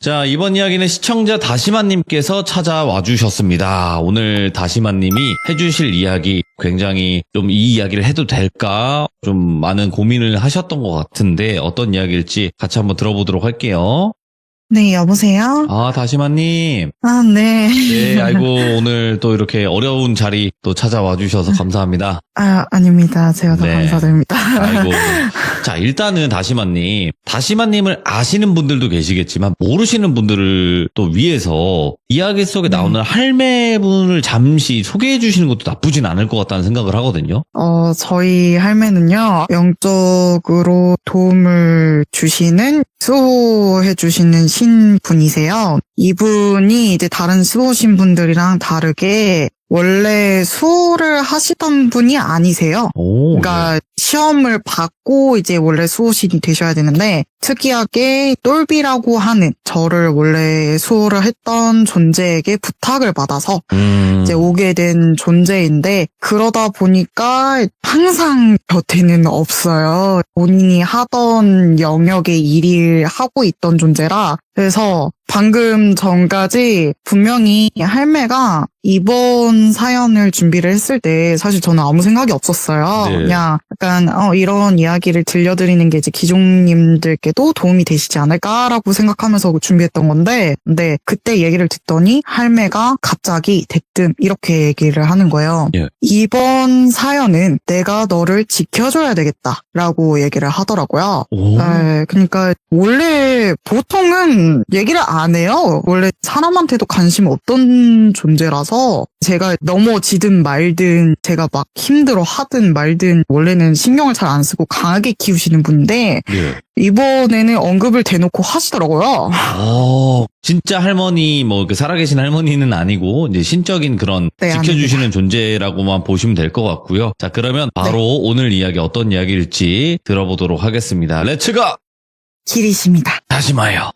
자, 이번 이야기는 시청자 다시마님께서 찾아와 주셨습니다. 오늘 다시마님이 해주실 이야기 굉장히 좀 이 이야기를 해도 될까? 좀 많은 고민을 하셨던 것 같은데 어떤 이야기일지 같이 한번 들어보도록 할게요. 네, 여보세요? 아, 다시마님. 아, 네. 네, 아이고, 오늘 또 이렇게 어려운 자리 또 찾아와 주셔서 감사합니다. 아, 아닙니다. 제가 더 네. 감사드립니다. 아이고. 자, 일단은 다시마님을 아시는 분들도 계시겠지만 모르시는 분들을 또 위해서 이야기 속에 나오는 할매분을 잠시 소개해 주시는 것도 나쁘진 않을 것 같다는 생각을 하거든요. 저희 할매는요, 영적으로 도움을 주시는, 수호해 주시는 신분이세요. 이분이 이제 다른 수호신 분들이랑 다르게 원래 수호를 하시던 분이 아니세요. 오, 그러니까 시험을 받고 이제 원래 수호신이 되셔야 되는데 특이하게 똘비라고 하는 저를 원래 수호를 했던 존재에게 부탁을 받아서 이제 오게 된 존재인데 그러다 보니까 항상 곁에는 없어요. 본인이 하던 영역의 일을 하고 있던 존재라 그래서 방금 전까지 분명히 할매가 이번 사연을 준비를 했을 때 사실 저는 아무 생각이 없었어요. 네. 그냥 약간 이런 이야기를 들려드리는 게 이제 기종님들께도 도움이 되시지 않을까라고 생각하면서 준비했던 건데 근데 그때 얘기를 듣더니 할매가 갑자기 대뜸 이렇게 얘기를 하는 거예요. 예. 이번 사연은 내가 너를 지켜줘야 되겠다라고 얘기를 하더라고요. 오. 네, 그러니까 원래 보통은 얘기를 안 해요. 원래 사람한테도 관심 없던 존재라서 제가 넘어지든 말든 제가 막 힘들어 하든 말든 원래는 신경을 잘 안 쓰고 강하게 키우시는 분인데 예. 이번에는 언급을 대놓고 하시더라고요. 진짜 할머니, 살아계신 할머니는 아니고, 이제 신적인 그런 네, 지켜주시는 존재라고만 보시면 될 것 같고요. 자, 그러면 바로 오늘 이야기 어떤 이야기일지 들어보도록 하겠습니다. 렛츠고! 길이십니다. 다시마요.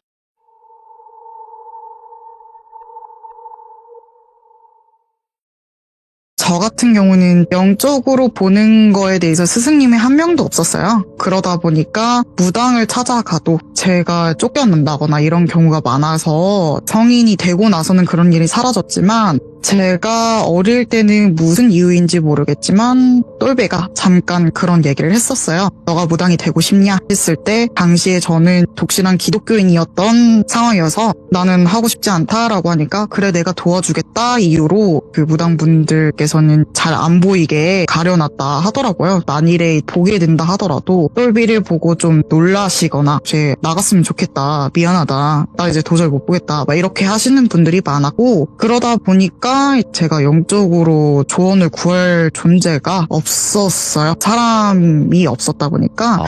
저 같은 경우는 영적으로 보는 거에 대해서 스승님이 한 명도 없었어요. 그러다 보니까 무당을 찾아가도 제가 쫓겨난다거나 이런 경우가 많아서 성인이 되고 나서는 그런 일이 사라졌지만 제가 어릴 때는 무슨 이유인지 모르겠지만 똘배가 잠깐 그런 얘기를 했었어요. 너가 무당이 되고 싶냐 했을 때 당시에 저는 독실한 기독교인이었던 상황이어서 나는 하고 싶지 않다라고 하니까 그래 내가 도와주겠다 이유로 그 무당분들께서는 잘 안 보이게 가려놨다 하더라고요. 만일에 보게 된다 하더라도 똘비를 보고 좀 놀라시거나 쟤 나갔으면 좋겠다 미안하다 나 이제 도저히 못 보겠다 막 이렇게 하시는 분들이 많았고 그러다 보니까 제가 영적으로 조언을 구할 존재가 없었어요. 사람이 없었다 보니까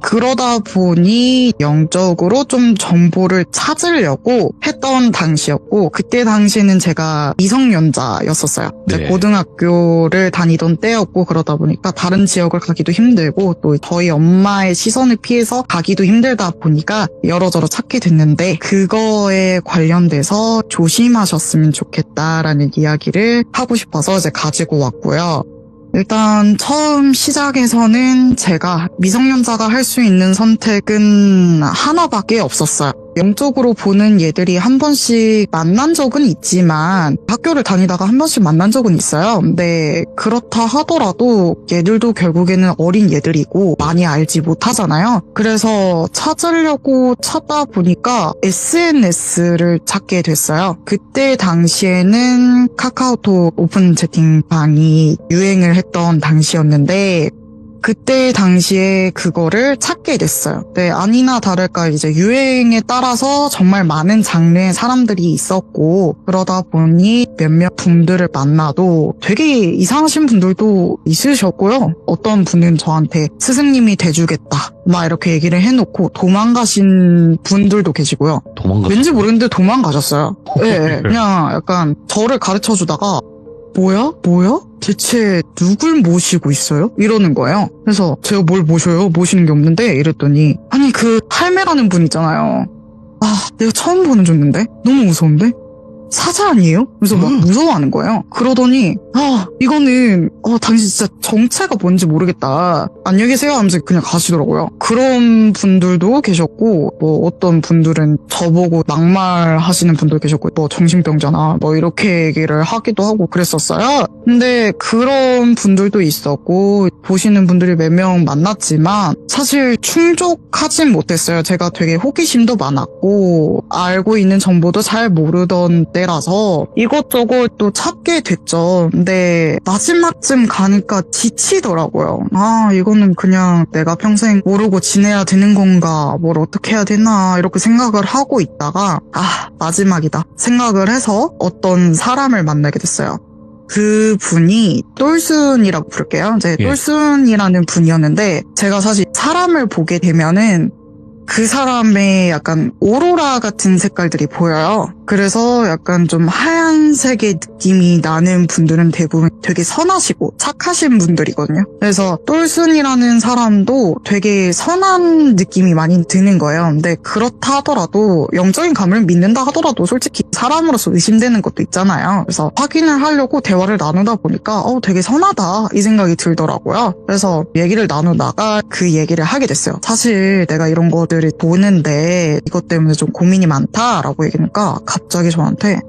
그러다 보니 영적으로 좀 정보를 찾으려고 했던 당시였고 그때 당시에는 제가 미성년자였었어요. 이제 네. 고등학교를 다니던 때였고 그러다 보니까 다른 지역을 가기도 힘들고 또 저희 엄마의 시선을 피해서 가기도 힘들다 보니까 여러저러 찾게 됐는데 그거에 관련돼서 조심하셨으면 좋겠다라는 이야기를 하고 싶어서 이제 가지고 왔고요. 일단 처음 시작에서는 제가 미성년자가 할 수 있는 선택은 하나밖에 없었어요. 영적으로 보는 얘들이 한 번씩 만난 적은 있지만 학교를 다니다가 한 번씩 만난 적은 있어요. 근데 그렇다 하더라도 얘들도 결국에는 어린 얘들이고 많이 알지 못하잖아요. 그래서 찾으려고 찾다 보니까 SNS를 찾게 됐어요. 그때 당시에는 카카오톡 오픈 채팅방이 유행을 했던 당시였는데 그때 당시에 그거를 찾게 됐어요. 네, 아니나 다를까 이제 유행에 따라서 정말 많은 장르의 사람들이 있었고 그러다 보니 몇몇 분들을 만나도 되게 이상하신 분들도 있으셨고요. 어떤 분은 저한테 스승님이 돼주겠다 막 이렇게 얘기를 해놓고 도망가신 분들도 계시고요. 왠지 모르겠는데 도망가셨어요. 네, 그냥 약간 저를 가르쳐주다가 뭐야? 대체 누굴 모시고 있어요? 이러는 거예요. 그래서 제가 뭘 모셔요? 모시는 게 없는데 이랬더니 아니 그 할매라는 분 있잖아요. 아 내가 처음 보는 존재인데? 너무 무서운데? 사자 아니에요? 그래서 막 무서워하는 거예요. 그러더니 이거는 당신 진짜 정체가 뭔지 모르겠다. 안녕히 계세요 하면서 그냥 가시더라고요. 그런 분들도 계셨고 뭐 어떤 분들은 저보고 막말하시는 분도 계셨고 뭐 정신병자나 뭐 이렇게 얘기를 하기도 하고 그랬었어요. 근데 그런 분들도 있었고 보시는 분들이 몇 명 만났지만 사실 충족하진 못했어요. 제가 되게 호기심도 많았고 알고 있는 정보도 잘 모르던 때라서 이것저것 또 찾게 됐죠. 근데 마지막쯤 가니까 지치더라고요. 이거는 그냥 내가 평생 모르고 지내야 되는 건가, 뭘 어떻게 해야 되나 이렇게 생각을 하고 있다가 마지막이다 생각을 해서 어떤 사람을 만나게 됐어요. 그 분이 똘순이라고 부를게요. 이제 예. 똘순이라는 분이었는데 제가 사실 사람을 보게 되면은 그 사람의 약간 오로라 같은 색깔들이 보여요. 그래서 약간 좀 하얀색의 느낌이 나는 분들은 대부분 되게 선하시고 착하신 분들이거든요. 그래서 똘순이라는 사람도 되게 선한 느낌이 많이 드는 거예요. 근데 그렇다 하더라도 영적인 감을 믿는다 하더라도 솔직히 사람으로서 의심되는 것도 있잖아요. 그래서 확인을 하려고 대화를 나누다 보니까 되게 선하다 이 생각이 들더라고요. 그래서 얘기를 나누다가 그 얘기를 하게 됐어요. 사실 내가 이런 것들을 보는데 이것 때문에 좀 고민이 많다라고 얘기하니까 갑자기 저한테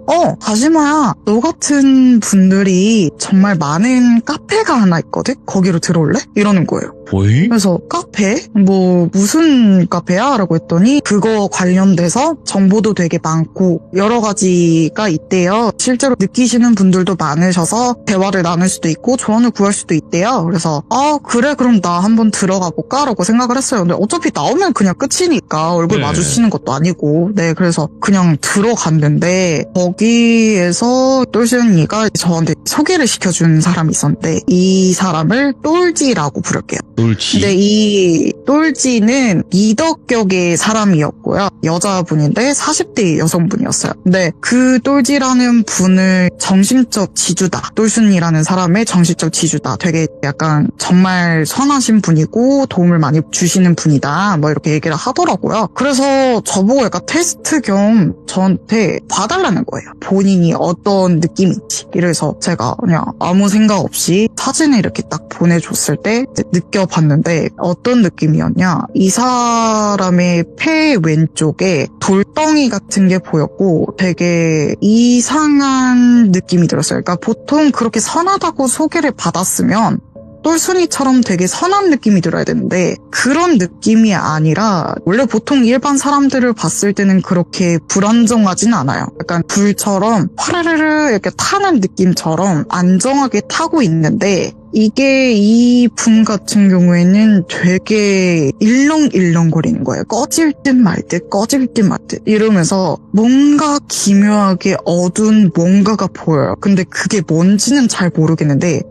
다시마야 너 같은 분들이 정말 많은 카페가 하나 있거든? 거기로 들어올래? 이러는 거예요. 뭐이? 그래서 카페? 뭐 무슨 카페야? 라고 했더니 그거 관련돼서 정보도 되게 많고 여러 가지가 있대요. 실제로 느끼시는 분들도 많으셔서 대화를 나눌 수도 있고 조언을 구할 수도 있대요. 그래서 그래 그럼 나 한번 들어가 볼까? 라고 생각을 했어요. 근데 어차피 나오면 그냥 끝이니까 얼굴 네. 마주치는 것도 아니고 그래서 그냥 들어갔는데 거기에서 똘순이가 저한테 소개를 시켜준 사람이 있었는데 이 사람을 똘지라고 부를게요. 똘지. 근데 이 똘지는 미덕격의 사람이었고요. 여자분인데 40대 여성분이었어요. 근데 그 똘지라는 분을 정신적 지주다. 똘순이라는 사람의 정신적 지주다. 되게 약간 정말 선하신 분이고 도움을 많이 주시는 분이다. 뭐 이렇게 얘기를 하더라고요. 그래서 저보고 약간 테스트 겸 저한테 봐달라는 거예요. 본인이 어떤 느낌인지. 이래서 제가 그냥 아무 생각 없이 사진을 이렇게 딱 보내줬을 때 느껴봤는데 어떤 느낌이었냐. 이 사람의 폐 왼쪽에 돌덩이 같은 게 보였고 되게 이상한 느낌이 들었어요. 그러니까 보통 그렇게 선하다고 소개를 받았으면 똘순이처럼 되게 선한 느낌이 들어야 되는데 그런 느낌이 아니라 원래 보통 일반 사람들을 봤을 때는 그렇게 불안정하진 않아요. 약간 불처럼 화르르르 이렇게 타는 느낌처럼 안정하게 타고 있는데 이게 이 분 같은 경우에는 되게 일렁일렁거리는 거예요. 꺼질 듯 말 듯 꺼질 듯 말 듯 이러면서 뭔가 기묘하게 어두운 뭔가가 보여요. 근데 그게 뭔지는 잘 모르겠는데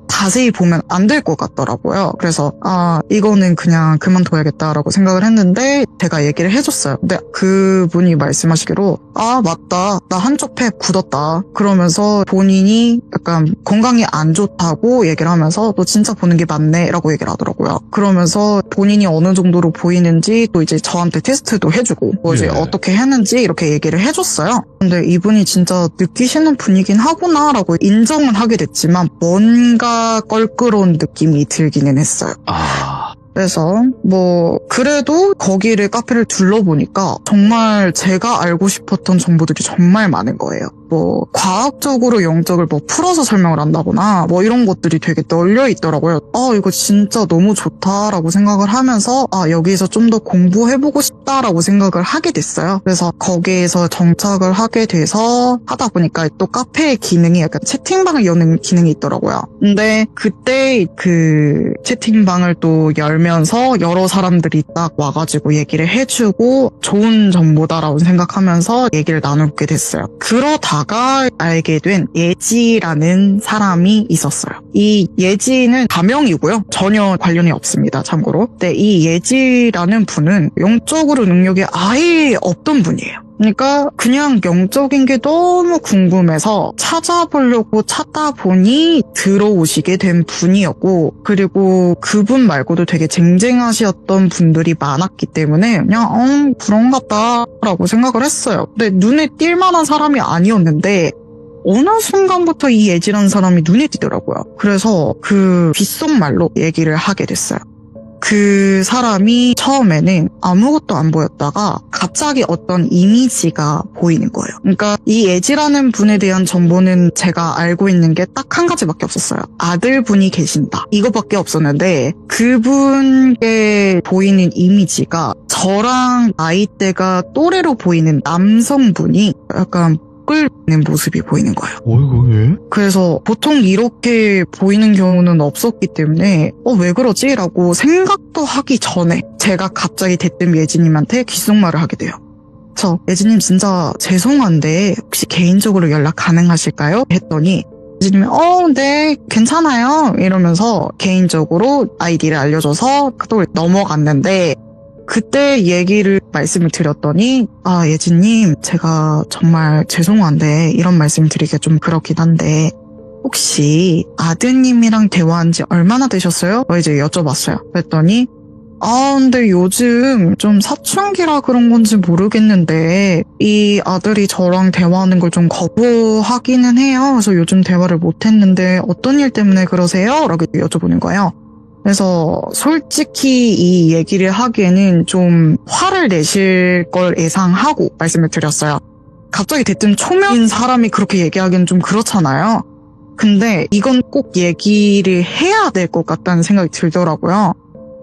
자세히 보면 안 될 것 같더라고요. 그래서 이거는 그냥 그만둬야겠다라고 생각을 했는데 제가 얘기를 해줬어요. 근데 그분이 말씀하시기로 맞다. 나 한쪽 폐 굳었다. 그러면서 본인이 약간 건강이 안 좋다고 얘기를 하면서 너 진짜 보는 게 맞네 라고 얘기를 하더라고요. 그러면서 본인이 어느 정도로 보이는지 또 이제 저한테 테스트도 해주고 뭐 이제 네. 어떻게 했는지 이렇게 얘기를 해줬어요. 근데 이분이 진짜 느끼시는 분이긴 하구나 라고 인정은 하게 됐지만 뭔가 껄끄러운 느낌이 들기는 했어요. 그래서 뭐 그래도 거기를 카페를 둘러보니까 정말 제가 알고 싶었던 정보들이 정말 많은 거예요. 뭐 과학적으로 영적을 뭐 풀어서 설명을 한다거나 뭐 이런 것들이 되게 널려 있더라고요. 이거 진짜 너무 좋다라고 생각을 하면서 여기에서 좀 더 공부해보고 싶다라고 생각을 하게 됐어요. 그래서 거기에서 정착을 하게 돼서 하다 보니까 또 카페의 기능이 약간 채팅방을 여는 기능이 있더라고요. 근데 그때 그 채팅방을 또 열면서 여러 사람들이 딱 와가지고 얘기를 해주고 좋은 정보다라고 생각하면서 얘기를 나누게 됐어요. 그러다가 알게 된 예지라는 사람이 있었어요. 이 예지는 가명이고요. 전혀 관련이 없습니다. 참고로. 근데 이 예지라는 분은 영적으로 능력이 아예 없던 분이에요. 그러니까 그냥 영적인 게 너무 궁금해서 찾아보려고 찾다 보니 들어오시게 된 분이었고, 그리고 그분 말고도 되게 쟁쟁하셨던 분들이 많았기 때문에 그냥 그런가 보다라고 생각을 했어요. 근데 눈에 띌 만한 사람이 아니었는데 어느 순간부터 이 예지라는 사람이 눈에 띄더라고요. 그래서 그 귓속말로 얘기를 하게 됐어요. 그 사람이 처음에는 아무것도 안 보였다가 갑자기 어떤 이미지가 보이는 거예요. 그러니까 이 예지라는 분에 대한 정보는 제가 알고 있는 게 딱 한 가지밖에 없었어요. 아들분이 계신다. 이거밖에 없었는데 그분께 보이는 이미지가 저랑 나이대가 또래로 보이는 남성분이 약간 끌는 모습이 보이는 거예요. 어이구, 왜? 그래서 보통 이렇게 보이는 경우는 없었기 때문에 왜 그러지? 라고 생각도 하기 전에 제가 갑자기 대뜸 예진님한테 귓속말을 하게 돼요. 예진님 진짜 죄송한데 혹시 개인적으로 연락 가능하실까요? 했더니 예진님이 네 괜찮아요 이러면서 개인적으로 아이디를 알려줘서 또 넘어갔는데, 그때 말씀을 드렸더니 예진님 제가 정말 죄송한데 이런 말씀 드리기가 좀 그렇긴 한데 혹시 아드님이랑 대화한 지 얼마나 되셨어요? 이제 여쭤봤어요. 그랬더니 근데 요즘 좀 사춘기라 그런 건지 모르겠는데 이 아들이 저랑 대화하는 걸 좀 거부하기는 해요. 그래서 요즘 대화를 못 했는데 어떤 일 때문에 그러세요? 라고 여쭤보는 거예요. 그래서 솔직히 이 얘기를 하기에는 좀 화를 내실 걸 예상하고 말씀을 드렸어요. 갑자기 대뜸 초면인 사람이 그렇게 얘기하기는 좀 그렇잖아요. 근데 이건 꼭 얘기를 해야 될 것 같다는 생각이 들더라고요.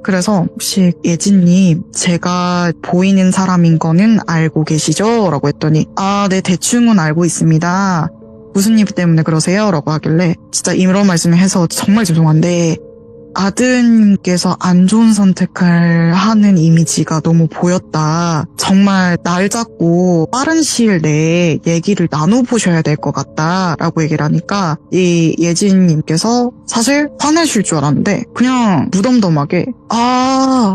그래서 혹시 예진님 제가 보이는 사람인 거는 알고 계시죠? 라고 했더니 네 대충은 알고 있습니다. 무슨 일 때문에 그러세요? 라고 하길래 진짜 이런 말씀을 해서 정말 죄송한데 아드님께서 안 좋은 선택을 하는 이미지가 너무 보였다. 정말 날 잡고 빠른 시일 내에 얘기를 나눠보셔야 될 것 같다. 라고 얘기를 하니까 이 예진님께서 사실 화내실 줄 알았는데 그냥 무덤덤하게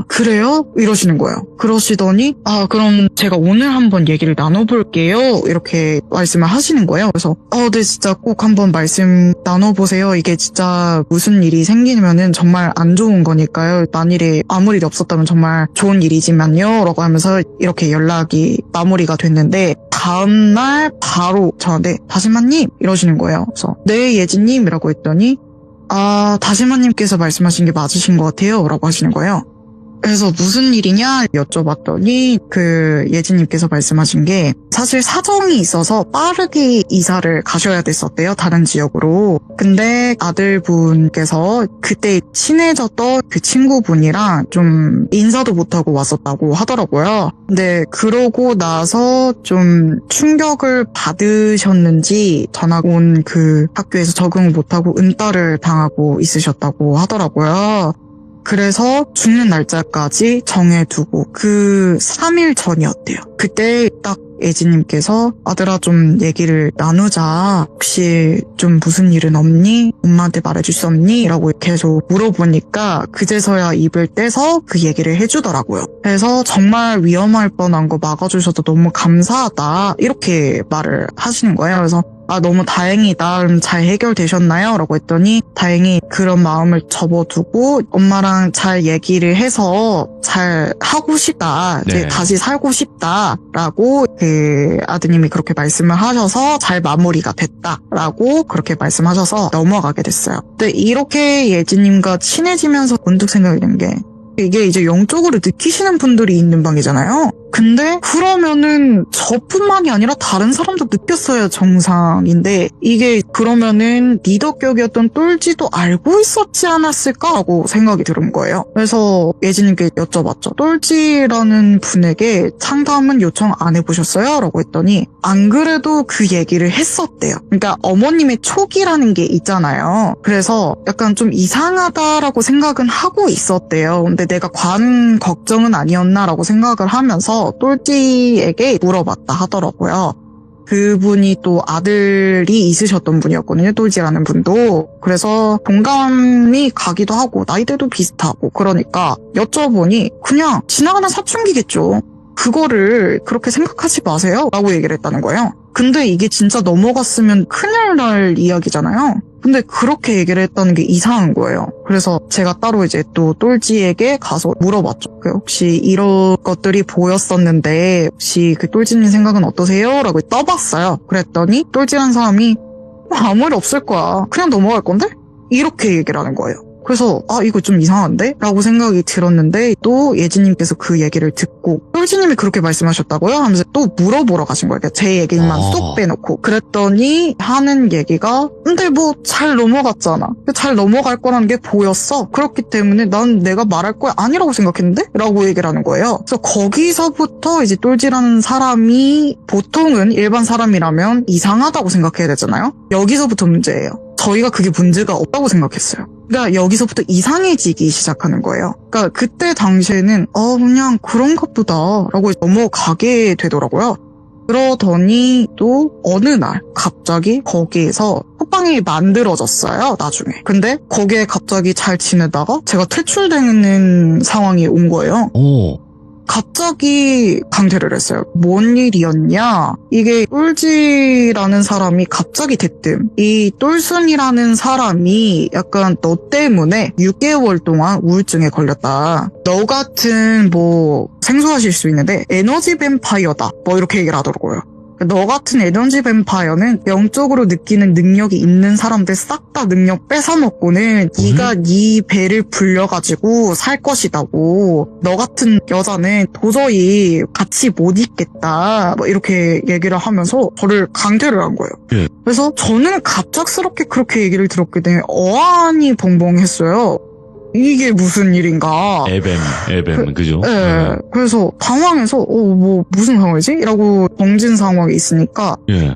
그래요? 이러시는 거예요. 그러시더니 그럼 제가 오늘 한번 얘기를 나눠볼게요. 이렇게 말씀을 하시는 거예요. 그래서 네 진짜 꼭 한번 말씀 나눠보세요. 이게 진짜 무슨 일이 생기면은 정말 안 좋은 거니까요. 만일에 아무 일이 없었다면 정말 좋은 일이지만요. 라고 하면서 이렇게 연락이 마무리가 됐는데 다음날 바로 저한테 다시마님 이러시는 거예요. 그래서 네 예진님 이라고 했더니 다시마님께서 말씀하신 게 맞으신 것 같아요. 라고 하시는 거예요. 그래서 무슨 일이냐 여쭤봤더니 그 예진님께서 말씀하신 게 사실 사정이 있어서 빠르게 이사를 가셔야 됐었대요. 다른 지역으로. 근데 아들분께서 그때 친해졌던 그 친구분이랑 좀 인사도 못하고 왔었다고 하더라고요. 근데 그러고 나서 좀 충격을 받으셨는지 전학 온 그 학교에서 적응을 못하고 은따를 당하고 있으셨다고 하더라고요. 그래서 죽는 날짜까지 정해두고 그 3일 전이었대요. 그때 딱 예진님께서 아들아 좀 얘기를 나누자. 혹시 좀 무슨 일은 없니? 엄마한테 말해줄 수 없니? 라고 계속 물어보니까 그제서야 입을 떼서 그 얘기를 해주더라고요. 그래서 정말 위험할 뻔한 거 막아주셔서 너무 감사하다. 이렇게 말을 하시는 거예요. 그래서 너무 다행이다. 그럼 잘 해결되셨나요? 라고 했더니 다행히 그런 마음을 접어두고 엄마랑 잘 얘기를 해서 잘 하고 싶다. 네. 이제 다시 살고 싶다. 라고 그 아드님이 그렇게 말씀을 하셔서 잘 마무리가 됐다라고 그렇게 말씀하셔서 넘어가게 됐어요. 근데 이렇게 예진님과 친해지면서 문득 생각이 든 게 이게 이제 영적으로 느끼시는 분들이 있는 방이잖아요. 근데 그러면은 저뿐만이 아니라 다른 사람도 느꼈어야 정상인데 이게 그러면은 리더격이었던 똘지도 알고 있었지 않았을까라고 생각이 드는 거예요. 그래서 예진님께 여쭤봤죠. 똘지라는 분에게 상담은 요청 안 해보셨어요? 라고 했더니 안 그래도 그 얘기를 했었대요. 그러니까 어머님의 촉이라는 게 있잖아요. 그래서 약간 좀 이상하다라고 생각은 하고 있었대요. 근데 내가 과한 걱정은 아니었나라고 생각을 하면서 똘지에게 물어봤다 하더라고요. 그분이 또 아들이 있으셨던 분이었거든요. 똘지라는 분도. 그래서 동감이 가기도 하고 나이대도 비슷하고 그러니까 여쭤보니 그냥 지나가는 사춘기겠죠. 그거를 그렇게 생각하지 마세요 라고 얘기를 했다는 거예요. 근데 이게 진짜 넘어갔으면 큰일 날 이야기잖아요. 근데 그렇게 얘기를 했다는 게 이상한 거예요. 그래서 제가 따로 이제 또 똘지에게 가서 물어봤죠. 혹시 이런 것들이 보였었는데 혹시 그 똘지님 생각은 어떠세요? 라고 떠봤어요. 그랬더니 똘지란 사람이 아무 일 없을 거야. 그냥 넘어갈 건데? 이렇게 얘기를 하는 거예요. 그래서 이거 좀 이상한데? 라고 생각이 들었는데 또 예지님께서 그 얘기를 듣고 똘지님이 그렇게 말씀하셨다고요? 하면서 또 물어보러 가신 거예요. 그러니까 제 얘기만 쏙 빼놓고. 그랬더니 하는 얘기가 근데 뭐 잘 넘어갔잖아. 잘 넘어갈 거라는 게 보였어. 그렇기 때문에 난 내가 말할 거야 아니라고 생각했는데? 라고 얘기를 하는 거예요. 그래서 거기서부터 이제 똘지라는 사람이 보통은 일반 사람이라면 이상하다고 생각해야 되잖아요. 여기서부터 문제예요. 저희가 그게 문제가 없다고 생각했어요. 그러니까 여기서부터 이상해지기 시작하는 거예요. 그러니까 그때 당시에는 그냥 그런가 보다 라고 넘어가게 되더라고요. 그러더니 또 어느 날 갑자기 거기에서 호빵이 만들어졌어요. 나중에. 근데 거기에 갑자기 잘 지내다가 제가 퇴출되는 상황이 온 거예요. 오. 갑자기 강퇴를 했어요. 뭔 일이었냐? 이게 똘지라는 사람이 갑자기 대뜸 이 똘순이라는 사람이 약간 너 때문에 6개월 동안 우울증에 걸렸다. 너 같은 뭐 생소하실 수 있는데 에너지 뱀파이어다. 뭐 이렇게 얘기를 하더라고요. 너 같은 에너지 뱀파이어는 영적으로 느끼는 능력이 있는 사람들 싹 다 능력 뺏어먹고는 네가 네 배를 불려가지고 살 것이다고. 너 같은 여자는 도저히 같이 못 있겠다. 뭐 이렇게 얘기를 하면서 저를 강퇴를 한 거예요. 예. 그래서 저는 갑작스럽게 그렇게 얘기를 들었기 때문에 어안이 벙벙했어요. 이게 무슨 일인가. 에뱀, 그죠? 네. 그래서 당황해서, 뭐, 무슨 상황이지? 라고 정진 상황에 있으니까, 예.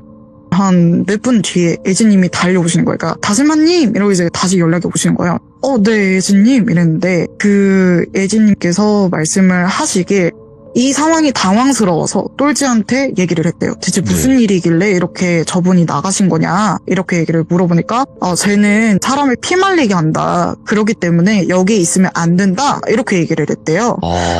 한 몇 분 뒤에 예지님이 달려오시는 거예요. 그러니까, 다슬마님! 이러고 이제 다시 연락이 오시는 거예요. 네, 예지님! 이랬는데, 그 예지님께서 말씀을 하시길, 이 상황이 당황스러워서 똘지한테 얘기를 했대요. 대체 무슨 일이길래 이렇게 저분이 나가신 거냐 이렇게 얘기를 물어보니까 쟤는 사람을 피말리게 한다. 그렇기 때문에 여기에 있으면 안 된다. 이렇게 얘기를 했대요.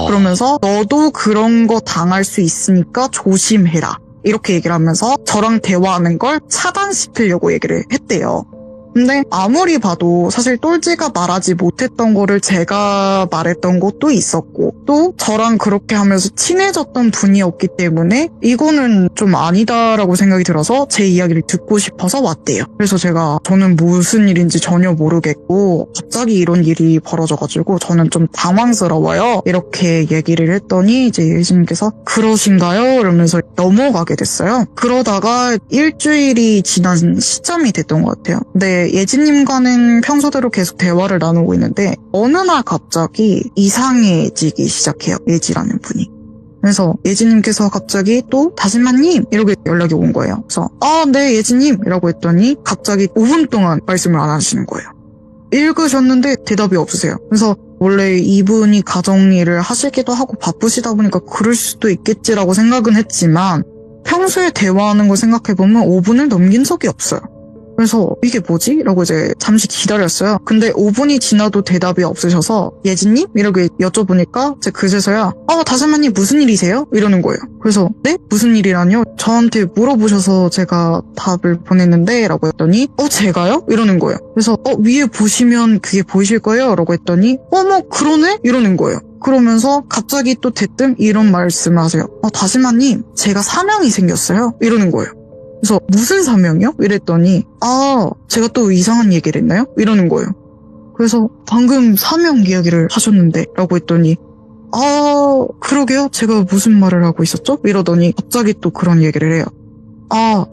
그러면서 너도 그런 거 당할 수 있으니까 조심해라. 이렇게 얘기를 하면서 저랑 대화하는 걸 차단시키려고 얘기를 했대요. 근데 아무리 봐도 사실 똘지가 말하지 못했던 거를 제가 말했던 것도 있었고 또 저랑 그렇게 하면서 친해졌던 분이었기 때문에 이거는 좀 아니다라고 생각이 들어서 제 이야기를 듣고 싶어서 왔대요. 그래서 저는 무슨 일인지 전혀 모르겠고 갑자기 이런 일이 벌어져가지고 저는 좀 당황스러워요. 이렇게 얘기를 했더니 이제 예수님께서 그러신가요? 이러면서 넘어가게 됐어요. 그러다가 일주일이 지난 시점이 됐던 것 같아요. 근데 예지님과는 평소대로 계속 대화를 나누고 있는데 어느 날 갑자기 이상해지기 시작해요. 예지라는 분이. 그래서 예지님께서 갑자기 또 다슬마님 이렇게 연락이 온 거예요. 그래서 네 예지님 이라고 했더니 갑자기 5분 동안 말씀을 안 하시는 거예요. 읽으셨는데 대답이 없으세요. 그래서 원래 이분이 가정일을 하시기도 하고 바쁘시다 보니까 그럴 수도 있겠지라고 생각은 했지만 평소에 대화하는 걸 생각해보면 5분을 넘긴 적이 없어요. 그래서 이게 뭐지? 라고 이제 잠시 기다렸어요. 근데 5분이 지나도 대답이 없으셔서 예진님? 이렇게 여쭤보니까 제가 그제서야 다슬마님 무슨 일이세요? 이러는 거예요. 그래서 네? 무슨 일이라뇨? 저한테 물어보셔서 제가 답을 보냈는데 라고 했더니 제가요? 이러는 거예요. 그래서 위에 보시면 그게 보이실 거예요? 라고 했더니 뭐 그러네? 이러는 거예요. 그러면서 갑자기 또 대뜸 이런 말씀을 하세요. 다슬마님 제가 사명이 생겼어요. 이러는 거예요. 그래서 무슨 사명이요? 이랬더니 제가 또 이상한 얘기를 했나요? 이러는 거예요. 그래서 방금 사명 이야기를 하셨는데 라고 했더니 그러게요. 제가 무슨 말을 하고 있었죠? 이러더니 갑자기 또 그런 얘기를 해요.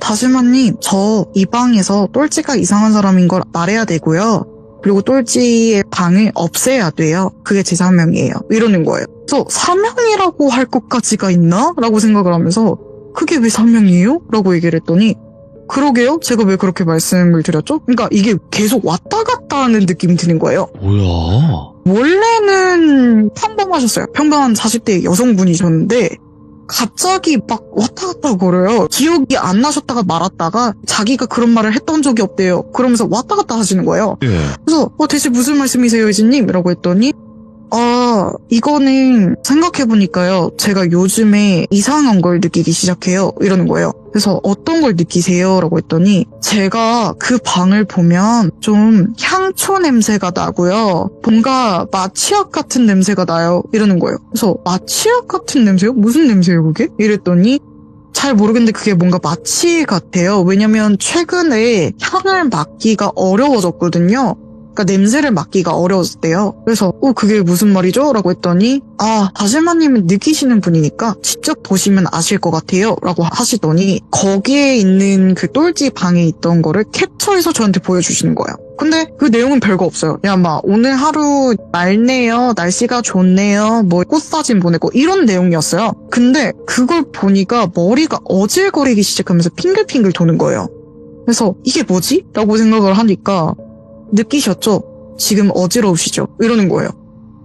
다슬마님 저 이 방에서 똘지가 이상한 사람인 걸 말해야 되고요. 그리고 똘지의 방을 없애야 돼요. 그게 제 사명이에요. 이러는 거예요. 그래서 사명이라고 할 것까지가 있나? 라고 생각을 하면서 그게 왜 사명이에요? 라고 얘기를 했더니 그러게요? 제가 왜 그렇게 말씀을 드렸죠? 그러니까 이게 계속 왔다 갔다 하는 느낌이 드는 거예요. 뭐야? 원래는 평범하셨어요. 평범한 40대 여성분이셨는데 갑자기 막 왔다 갔다 거려요. 기억이 안 나셨다가 말았다가 자기가 그런 말을 했던 적이 없대요. 그러면서 왔다 갔다 하시는 거예요. 예. 그래서 대체 무슨 말씀이세요, 예진님? 이라고 했더니 이거는 생각해보니까요. 제가 요즘에 이상한 걸 느끼기 시작해요. 이러는 거예요. 그래서 어떤 걸 느끼세요? 라고 했더니 제가 그 방을 보면 좀 향초 냄새가 나고요. 뭔가 마취약 같은 냄새가 나요. 이러는 거예요. 그래서 마취약 같은 냄새요? 무슨 냄새예요 그게? 이랬더니 잘 모르겠는데 그게 뭔가 마취 같아요. 왜냐면 최근에 향을 맡기가 어려워졌거든요. 그러니까 냄새를 맡기가 어려웠대요. 그래서 그게 무슨 말이죠? 라고 했더니 다실마님은 느끼시는 분이니까 직접 보시면 아실 것 같아요. 라고 하시더니 거기에 있는 그 똘지 방에 있던 거를 캡처해서 저한테 보여주시는 거예요. 근데 그 내용은 별거 없어요. 그냥 막 오늘 하루 맑네요. 날씨가 좋네요. 뭐 꽃사진 보내고 이런 내용이었어요. 근데 그걸 보니까 머리가 어질거리기 시작하면서 핑글핑글 도는 거예요. 그래서 이게 뭐지? 라고 생각을 하니까 느끼셨죠? 지금 어지러우시죠? 이러는 거예요.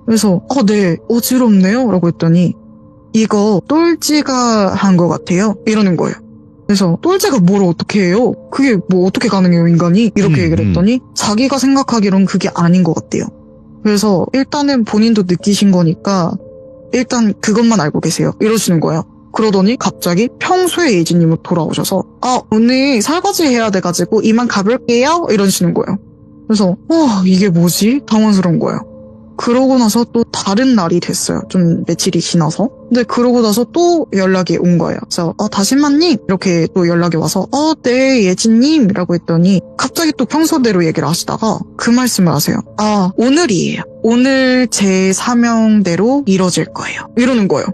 그래서 네, 어지럽네요. 라고 했더니 이거 똘지가 한 것 같아요. 이러는 거예요. 그래서 똘지가 뭘 어떻게 해요? 그게 뭐 어떻게 가능해요, 인간이? 이렇게 얘기를 했더니 자기가 생각하기론 그게 아닌 것 같대요. 그래서 일단은 본인도 느끼신 거니까 일단 그것만 알고 계세요. 이러시는 거예요. 그러더니 갑자기 평소에 예진님으로 돌아오셔서 오늘 설거지 해야 돼가지고 이만 가볼게요. 이러시는 거예요. 그래서 이게 뭐지? 당황스러운 거예요. 그러고 나서 또 다른 날이 됐어요. 좀 며칠이 지나서. 근데 그러고 나서 또 연락이 온 거예요. 그래서 다실마님 이렇게 또 연락이 와서 네 예진님 라고 했더니 갑자기 또 평소대로 얘기를 하시다가 그 말씀을 하세요. 오늘이에요. 오늘 제 사명대로 이뤄질 거예요. 이러는 거예요.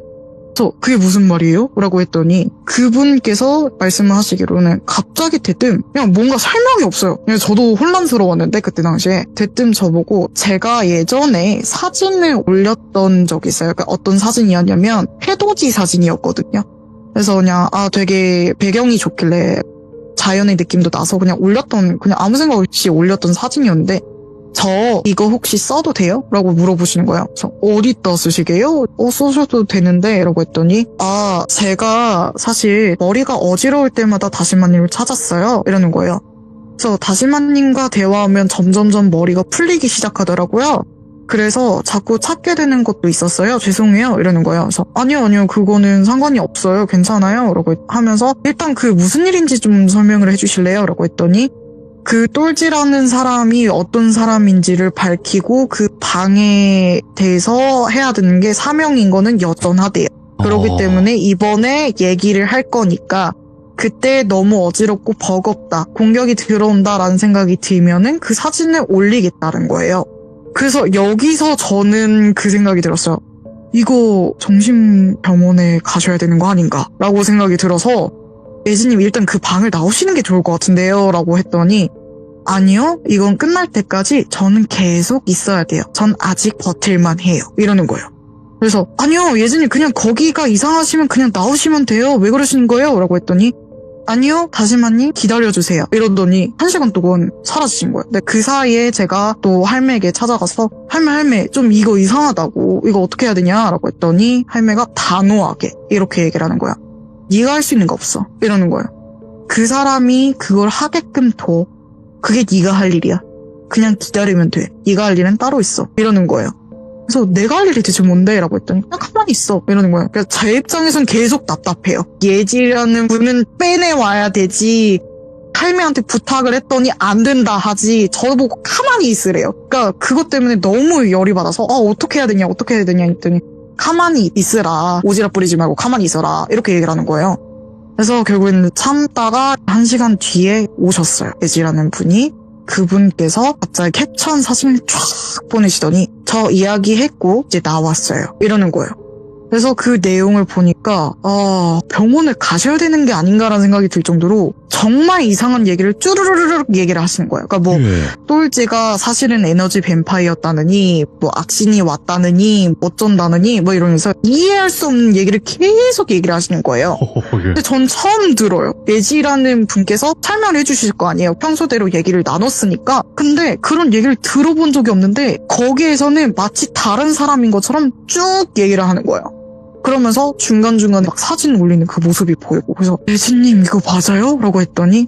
그래서 그게 무슨 말이에요? 라고 했더니 그분께서 말씀을 하시기로는 갑자기 대뜸 그냥 뭔가 설명이 없어요. 그냥 저도 혼란스러웠는데 그때 당시에 대뜸 저보고 제가 예전에 사진을 올렸던 적이 있어요. 그러니까 어떤 사진이었냐면 해돋이 사진이었거든요. 그래서 그냥 되게 배경이 좋길래 자연의 느낌도 나서 그냥 그냥 아무 생각 없이 올렸던 사진이었는데 저 이거 혹시 써도 돼요? 라고 물어보시는 거예요. 그래서 어디다 쓰시게요? 써셔도 되는데 라고 했더니 제가 사실 머리가 어지러울 때마다 다실마님을 찾았어요. 이러는 거예요. 그래서 다실마님과 대화하면 점점점 머리가 풀리기 시작하더라고요. 그래서 자꾸 찾게 되는 것도 있었어요. 죄송해요. 이러는 거예요. 그래서 아니요. 그거는 상관이 없어요. 괜찮아요. 라고 하면서 일단 그 무슨 일인지 좀 설명을 해주실래요? 라고 했더니 그 똘지라는 사람이 어떤 사람인지를 밝히고 그 방에 대해서 해야 되는 게 사명인 거는 여전하대요. 그렇기 때문에 이번에 얘기를 할 거니까 그때 너무 어지럽고 버겁다, 공격이 들어온다라는 생각이 들면은 그 사진을 올리겠다는 거예요. 그래서 여기서 저는 그 생각이 들었어요. 이거 정신병원에 가셔야 되는 거 아닌가? 라고 생각이 들어서 예진님 일단 그 방을 나오시는 게 좋을 것 같은데요? 라고 했더니 아니요, 이건 끝날 때까지 저는 계속 있어야 돼요. 전 아직 버틸만 해요. 이러는 거예요. 그래서 아니요, 예진님 그냥 거기가 이상하시면 그냥 나오시면 돼요. 왜 그러시는 거예요? 라고 했더니 아니요, 다실마님 기다려주세요. 이러더니 1시간 동안 사라지신 거예요. 근데 그 사이에 제가 또 할매에게 찾아가서 할매 좀 이거 이상하다고 이거 어떻게 해야 되냐? 라고 했더니 할매가 단호하게 이렇게 얘기를 하는 거야. 네가 할 수 있는 거 없어. 이러는 거예요. 그 사람이 그걸 하게끔 둬. 그게 네가 할 일이야. 그냥 기다리면 돼. 네가 할 일은 따로 있어. 이러는 거예요. 그래서 내가 할 일이 대체 뭔데? 라고 했더니 그냥 가만히 있어. 이러는 거예요. 그래서 제 입장에선 계속 답답해요. 예지라는 분은 빼내와야 되지. 할매한테 부탁을 했더니 안 된다 하지. 저보고 가만히 있으래요. 그러니까 그것 때문에 너무 열이 받아서 어떻게 해야 되냐 했더니 가만히 있으라. 오지랖 부리지 말고 가만히 있어라. 이렇게 얘기를 하는 거예요. 그래서 결국에는 참다가 1시간 뒤에 오셨어요. 예지라는 분이. 그분께서 갑자기 캡처한 사진을 쫙 보내시더니 저 이야기했고 이제 나왔어요. 이러는 거예요. 그래서 그 내용을 보니까 병원을 가셔야 되는 게 아닌가라는 생각이 들 정도로 정말 이상한 얘기를 쭈르르르륵 얘기를 하시는 거예요. 그러니까 똘지가 사실은 에너지 뱀파이어였다느니 악신이 왔다느니 어쩐다느니 이러면서 이해할 수 없는 얘기를 계속 얘기를 하시는 거예요. 근데 전 처음 들어요. 예지라는 분께서 설명을 해주실 거 아니에요. 평소대로 얘기를 나눴으니까. 근데 그런 얘기를 들어본 적이 없는데 거기에서는 마치 다른 사람인 것처럼 쭉 얘기를 하는 거예요. 그러면서 중간중간에 막 사진 올리는 그 모습이 보이고 그래서 예진님 이거 맞아요? 라고 했더니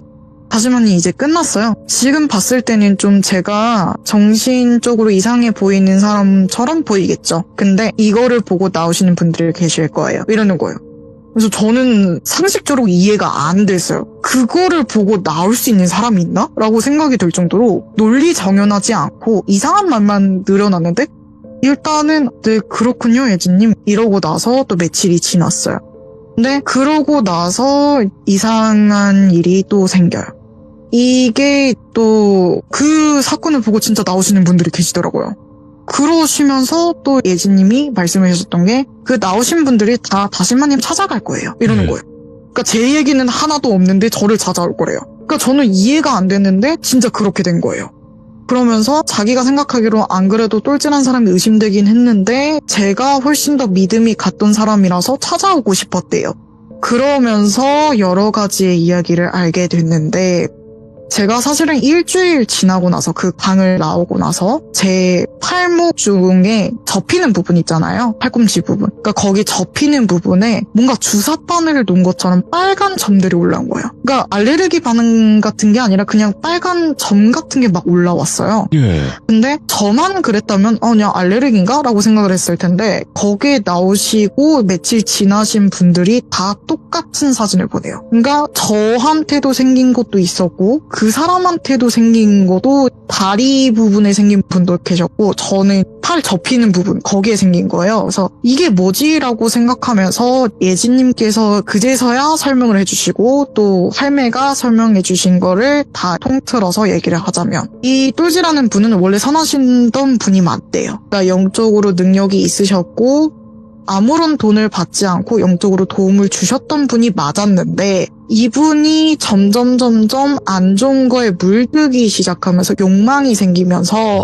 다시마님 이제 끝났어요. 지금 봤을 때는 좀 제가 정신적으로 이상해 보이는 사람처럼 보이겠죠. 근데 이거를 보고 나오시는 분들이 계실 거예요. 이러는 거예요. 그래서 저는 상식적으로 이해가 안 됐어요. 그거를 보고 나올 수 있는 사람이 있나? 라고 생각이 들 정도로 논리 정연하지 않고 이상한 말만 늘어났는데 일단은 네 그렇군요 예진님 이러고 나서 또 며칠이 지났어요. 근데 그러고 나서 이상한 일이 또 생겨요. 이게 또 그 사건을 보고 진짜 나오시는 분들이 계시더라고요. 그러시면서 또 예진님이 말씀을 하셨던 게 그 나오신 분들이 다 다시마님 찾아갈 거예요. 이러는 거예요. 그러니까 제 얘기는 하나도 없는데 저를 찾아올 거래요. 그러니까 저는 이해가 안 됐는데 진짜 그렇게 된 거예요. 그러면서 자기가 생각하기로 안 그래도 똘질한 사람이 의심되긴 했는데 제가 훨씬 더 믿음이 갔던 사람이라서 찾아오고 싶었대요. 그러면서 여러 가지의 이야기를 알게 됐는데 제가 사실은 일주일 지나고 나서 그 방을 나오고 나서 제 팔목 중에 접히는 부분 있잖아요. 팔꿈치 부분. 그러니까 거기 접히는 부분에 뭔가 주사 바늘을 놓은 것처럼 빨간 점들이 올라온 거예요. 그러니까 알레르기 반응 같은 게 아니라 그냥 빨간 점 같은 게 막 올라왔어요. 예. 근데 저만 그랬다면 그냥 알레르기인가? 라고 생각을 했을 텐데 거기에 나오시고 며칠 지나신 분들이 다 똑같은 사진을 보내요. 그러니까 저한테도 생긴 것도 있었고 그 사람한테도 생긴 것도 다리 부분에 생긴 분도 계셨고 저는 팔 접히는 부분 거기에 생긴 거예요. 그래서 이게 뭐지라고 생각하면서 예진님께서 그제서야 설명을 해주시고 또 할매가 설명해 주신 거를 다 통틀어서 얘기를 하자면 이 똘지라는 분은 원래 선하시던 분이 맞대요. 그러니까 영적으로 능력이 있으셨고 아무런 돈을 받지 않고 영적으로 도움을 주셨던 분이 맞았는데 이분이 점점 안 좋은 거에 물들기 시작하면서 욕망이 생기면서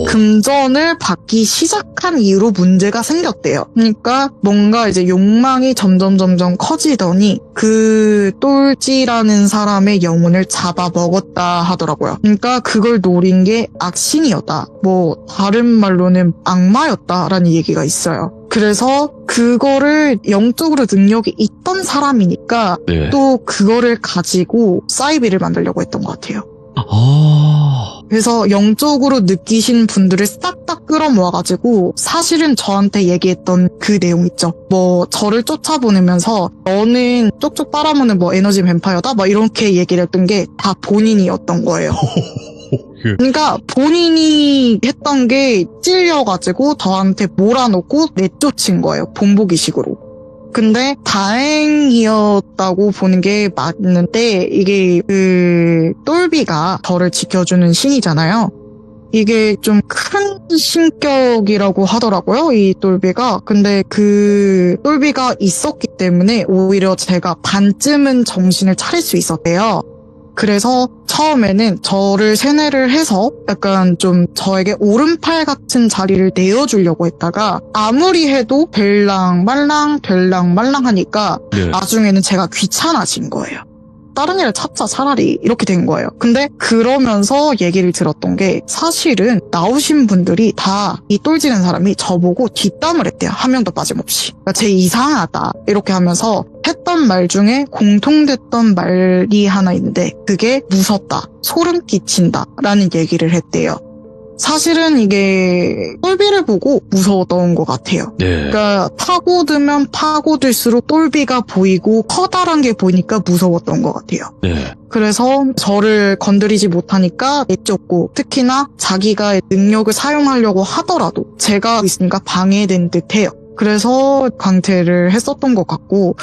금전을 받기 시작한 이후로 문제가 생겼대요. 그러니까 뭔가 이제 욕망이 점점 커지더니 그 똘지라는 사람의 영혼을 잡아먹었다 하더라고요. 그러니까 그걸 노린 게 악신이었다. 뭐 다른 말로는 악마였다라는 얘기가 있어요. 그래서 그거를 영적으로 능력이 있던 사람이니까 네. 또 그거를 가지고 사이비를 만들려고 했던 것 같아요. 그래서 영적으로 느끼신 분들을 싹싹 끌어모아가지고 사실은 저한테 얘기했던 그 내용 있죠. 뭐 저를 쫓아보내면서 너는 쪽쪽 빨아먹는 뭐 에너지 뱀파이어다? 막 이렇게 얘기를 했던 게 다 본인이었던 거예요. 그러니까 본인이 했던 게 찔려가지고 저한테 몰아놓고 내쫓은 거예요. 본보기식으로. 근데 다행이었다고 보는 게 맞는데 이게 그 똘비가 저를 지켜주는 신이잖아요. 이게 좀 큰 신격이라고 하더라고요. 이 똘비가. 근데 그 똘비가 있었기 때문에 오히려 제가 반쯤은 정신을 차릴 수 있었대요. 그래서 처음에는 저를 세뇌를 해서 약간 좀 저에게 오른팔 같은 자리를 내어주려고 했다가 아무리 해도 될랑 말랑 하니까 네. 나중에는 제가 귀찮아진 거예요. 다른 일을 찾자 차라리 이렇게 된 거예요. 근데 그러면서 얘기를 들었던 게 사실은 나오신 분들이 다 이 똘지는 사람이 저보고 뒷담을 했대요. 한 명도 빠짐없이. 그러니까 쟤 이상하다 이렇게 하면서 했던 말 중에 공통됐던 말이 하나 있는데 그게 무섭다, 소름 끼친다 라는 얘기를 했대요. 사실은 이게 똘비를 보고 무서웠던 것 같아요. 네. 그러니까 파고들면 파고들수록 똘비가 보이고 커다란 게 보이니까 무서웠던 것 같아요. 네. 그래서 저를 건드리지 못하니까 내쫓고 특히나 자기가 능력을 사용하려고 하더라도 제가 있으니까 방해된 듯해요. 그래서 강퇴를 했었던 것 같고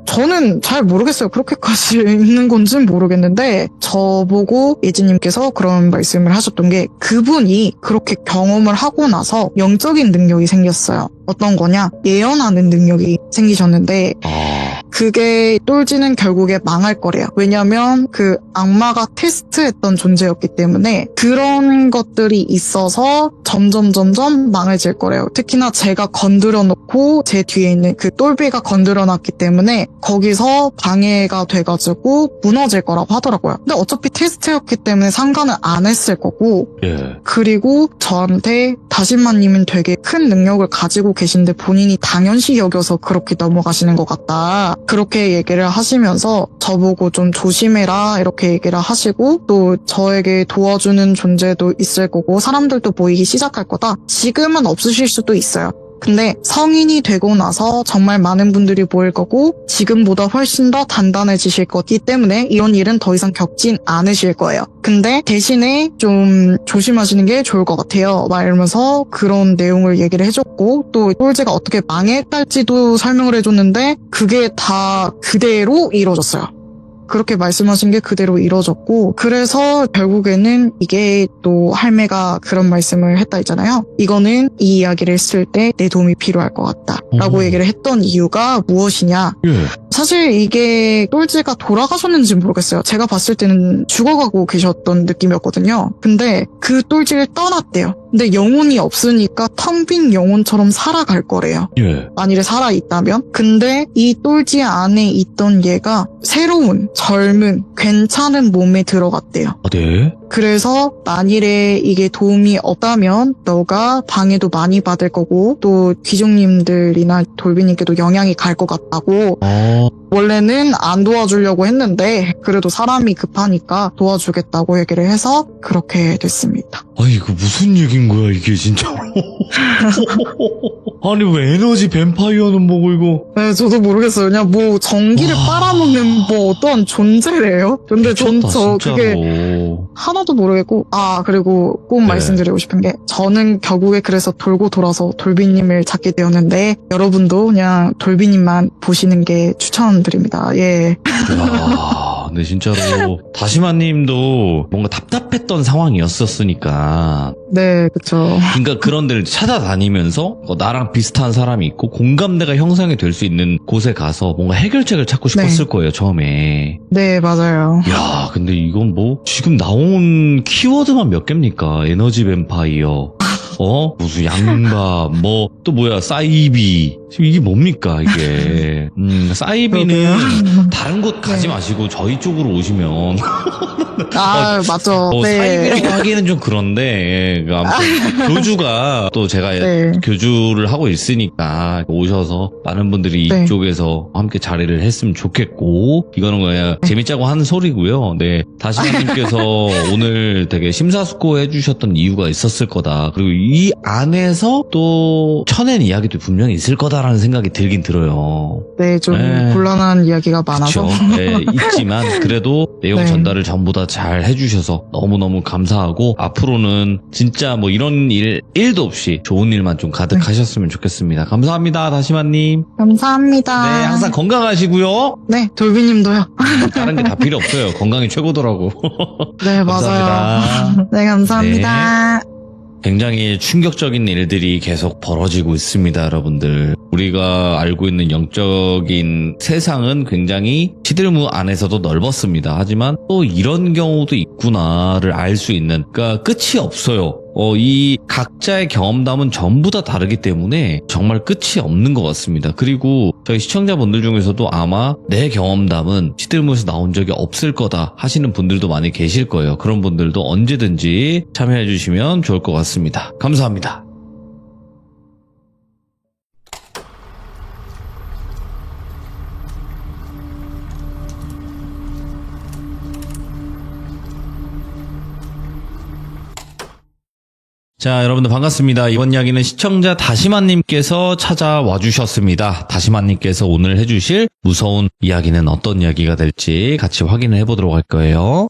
저는 잘 모르겠어요. 그렇게까지 있는 건지는 모르겠는데 저보고 예지님께서 그런 말씀을 하셨던 게 그분이 그렇게 경험을 하고 나서 영적인 능력이 생겼어요. 어떤 거냐? 예언하는 능력이 생기셨는데 그게 똘지는 결국에 망할 거래요. 왜냐면 그 악마가 테스트했던 존재였기 때문에 그런 것들이 있어서 점점 망해질 거래요. 특히나 제가 건드려 놓고 제 뒤에 있는 그 똘비가 건드려 놨기 때문에 거기서 방해가 돼가지고 무너질 거라고 하더라고요. 근데 어차피 테스트였기 때문에 상관은 안 했을 거고 예. 그리고 저한테 다시마님은 되게 큰 능력을 가지고 계신데 본인이 당연시 여겨서 그렇게 넘어가시는 것 같다. 그렇게 얘기를 하시면서 저보고 좀 조심해라 이렇게 얘기를 하시고 또 저에게 도와주는 존재도 있을 거고 사람들도 보이기 시작할 거다. 지금은 없으실 수도 있어요. 근데 성인이 되고 나서 정말 많은 분들이 보일 거고 지금보다 훨씬 더 단단해지실 거기 때문에 이런 일은 더 이상 겪진 않으실 거예요. 근데 대신에 좀 조심하시는 게 좋을 것 같아요. 막 이러면서 그런 내용을 얘기를 해줬고 또 똘지가 어떻게 망했달지도 설명을 해줬는데 그게 다 그대로 이루어졌어요. 그렇게 말씀하신 게 그대로 이루어졌고 그래서 결국에는 이게 또 할매가 그런 말씀을 했다 했잖아요. 이거는 이 이야기를 했을 때 내 도움이 필요할 것 같다 라고 얘기를 했던 이유가 무엇이냐. 사실 이게 똘지가 돌아가셨는지 모르겠어요. 제가 봤을 때는 죽어가고 계셨던 느낌이었거든요. 근데 그 똘지를 떠났대요. 근데 영혼이 없으니까 텅 빈 영혼처럼 살아갈 거래요. 만일에 살아있다면. 근데 이 똘지 안에 있던 얘가 새로운 젊은 괜찮은 몸에 들어갔대요. 네? 그래서 만일에 이게 도움이 없다면 너가 방해도 많이 받을 거고 또 귀족님들이나 돌비님께도 영향이 갈 것 같다고 원래는 안 도와주려고 했는데 그래도 사람이 급하니까 도와주겠다고 얘기를 해서 그렇게 됐습니다. 아니 이거 무슨 얘기인 거야 이게 진짜로. 아니 왜 에너지 뱀파이어는 뭐고 이거. 네, 저도 모르겠어요. 그냥 뭐 전기를 빨아먹는 뭐 어떤 존재래요. 근데 전 미쳤다, 그게 진짜로. 하나도 모르겠고 그리고 꼭 네. 말씀드리고 싶은 게 저는 결국에 그래서 돌고 돌아서 돌비님을 찾게 되었는데 여러분도 그냥 돌비님만 보시는 게 추천드립니다. 예. 야, 근데 진짜로 다시마님도 뭔가 답답했던 상황이었었으니까. 네, 그쵸. 그러니까 그런 데를 찾아다니면서 나랑 비슷한 사람이 있고 공감대가 형성이 될 수 있는 곳에 가서 뭔가 해결책을 찾고 싶었을 거예요 처음에. 네, 맞아요. 야, 근데 이건 뭐 지금 나온 키워드만 몇 개입니까? 에너지 뱀파이어, 무슨 양밥, 뭐 또 뭐야 사이비. 지금 이게 뭡니까 이게? 사이비는 다른 곳 가지 마시고 저희 쪽으로 오시면. 맞죠. 네. 사이비라고 하기에는 좀 그런데 아무튼 교주가 또 제가 네. 교주를 하고 있으니까 오셔서 많은 분들이 네. 이쪽에서 함께 자리를 했으면 좋겠고 이거는 그냥 재밌자고 하는 소리고요. 네, 다시마님께서 오늘 되게 심사숙고 해주셨던 이유가 있었을 거다. 그리고 이 안에서 또 쳐낸 이야기도 분명히 있을 거다라는 생각이 들긴 들어요. 네, 좀 네. 곤란한 이야기가 많아서. 그렇죠. 네, 있지만 그래도 내용 네. 전달을 전부 다 잘 해주셔서 너무너무 감사하고 앞으로는 진짜 뭐 이런 일도 없이 좋은 일만 좀 가득하셨으면 좋겠습니다. 감사합니다, 다시마님. 감사합니다. 네, 항상 건강하시고요. 네, 돌비님도요. 다른 게 다 필요 없어요. 건강이 최고더라고. 네, 맞아요. 감사합니다. 네, 감사합니다. 굉장히 충격적인 일들이 계속 벌어지고 있습니다, 여러분들. 우리가 알고 있는 영적인 세상은 굉장히 시들무 안에서도 넓었습니다. 하지만 또 이런 경우도 있구나를 알 수 있는, 그러니까 끝이 없어요. 이 각자의 경험담은 전부 다 다르기 때문에 정말 끝이 없는 것 같습니다. 그리고 저희 시청자분들 중에서도 아마 내 경험담은 시들무에서 나온 적이 없을 거다 하시는 분들도 많이 계실 거예요. 그런 분들도 언제든지 참여해 주시면 좋을 것 같습니다. 감사합니다. 자, 여러분들 반갑습니다. 이번 이야기는 시청자 다시마님께서 찾아와 주셨습니다. 다시마님께서 오늘 해주실 무서운 이야기는 어떤 이야기가 될지 같이 확인을 해보도록 할 거예요.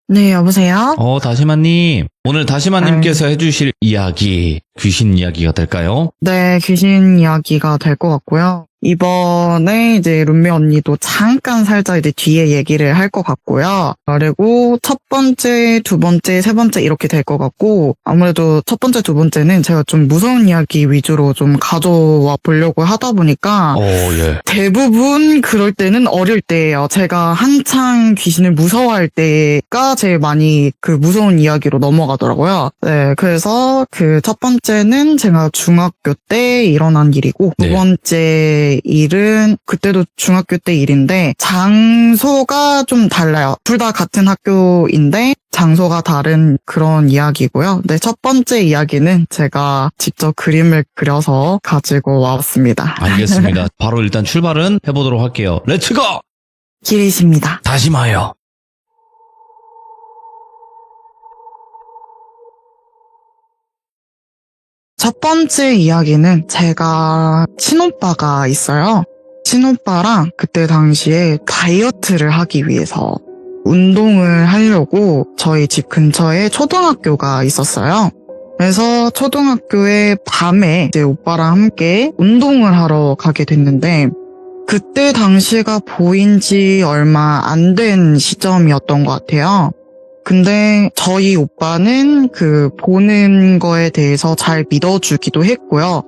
네, 여보세요? 다시마님. 오늘 다시마님께서 해주실 이야기, 귀신 이야기가 될까요? 네, 귀신 이야기가 될 것 같고요. 이번에 이제 룸메 언니도 잠깐 살짝 이제 뒤에 얘기를 할 것 같고요. 그리고 첫 번째, 두 번째, 세 번째 이렇게 될 것 같고 아무래도 첫 번째, 두 번째는 제가 좀 무서운 이야기 위주로 좀 가져와 보려고 하다 보니까 예. 대부분 그럴 때는 어릴 때예요. 제가 한창 귀신을 무서워할 때가 제일 많이 그 무서운 이야기로 넘어가 넘어가더라고요. 네, 그래서 그 첫 번째는 제가 중학교 때 일어난 일이고, 네. 두 번째 일은 그때도 중학교 때 일인데, 장소가 좀 달라요. 둘 다 같은 학교인데, 장소가 다른 그런 이야기고요. 네, 첫 번째 이야기는 제가 직접 그림을 그려서 가지고 왔습니다. 알겠습니다. 바로 일단 출발은 해보도록 할게요. 렛츠고! 길이십니다. 다시마요. 첫 번째 이야기는 제가 친오빠가 있어요. 친오빠랑 그때 당시에 다이어트를 하기 위해서 운동을 하려고 저희 집 근처에 초등학교가 있었어요. 그래서 초등학교에 밤에 이제 오빠랑 함께 운동을 하러 가게 됐는데 그때 당시가 보인 지 얼마 안 된 시점이었던 것 같아요. 근데 저희 오빠는 그 보는 거에 대해서 잘 믿어주기도 했고요.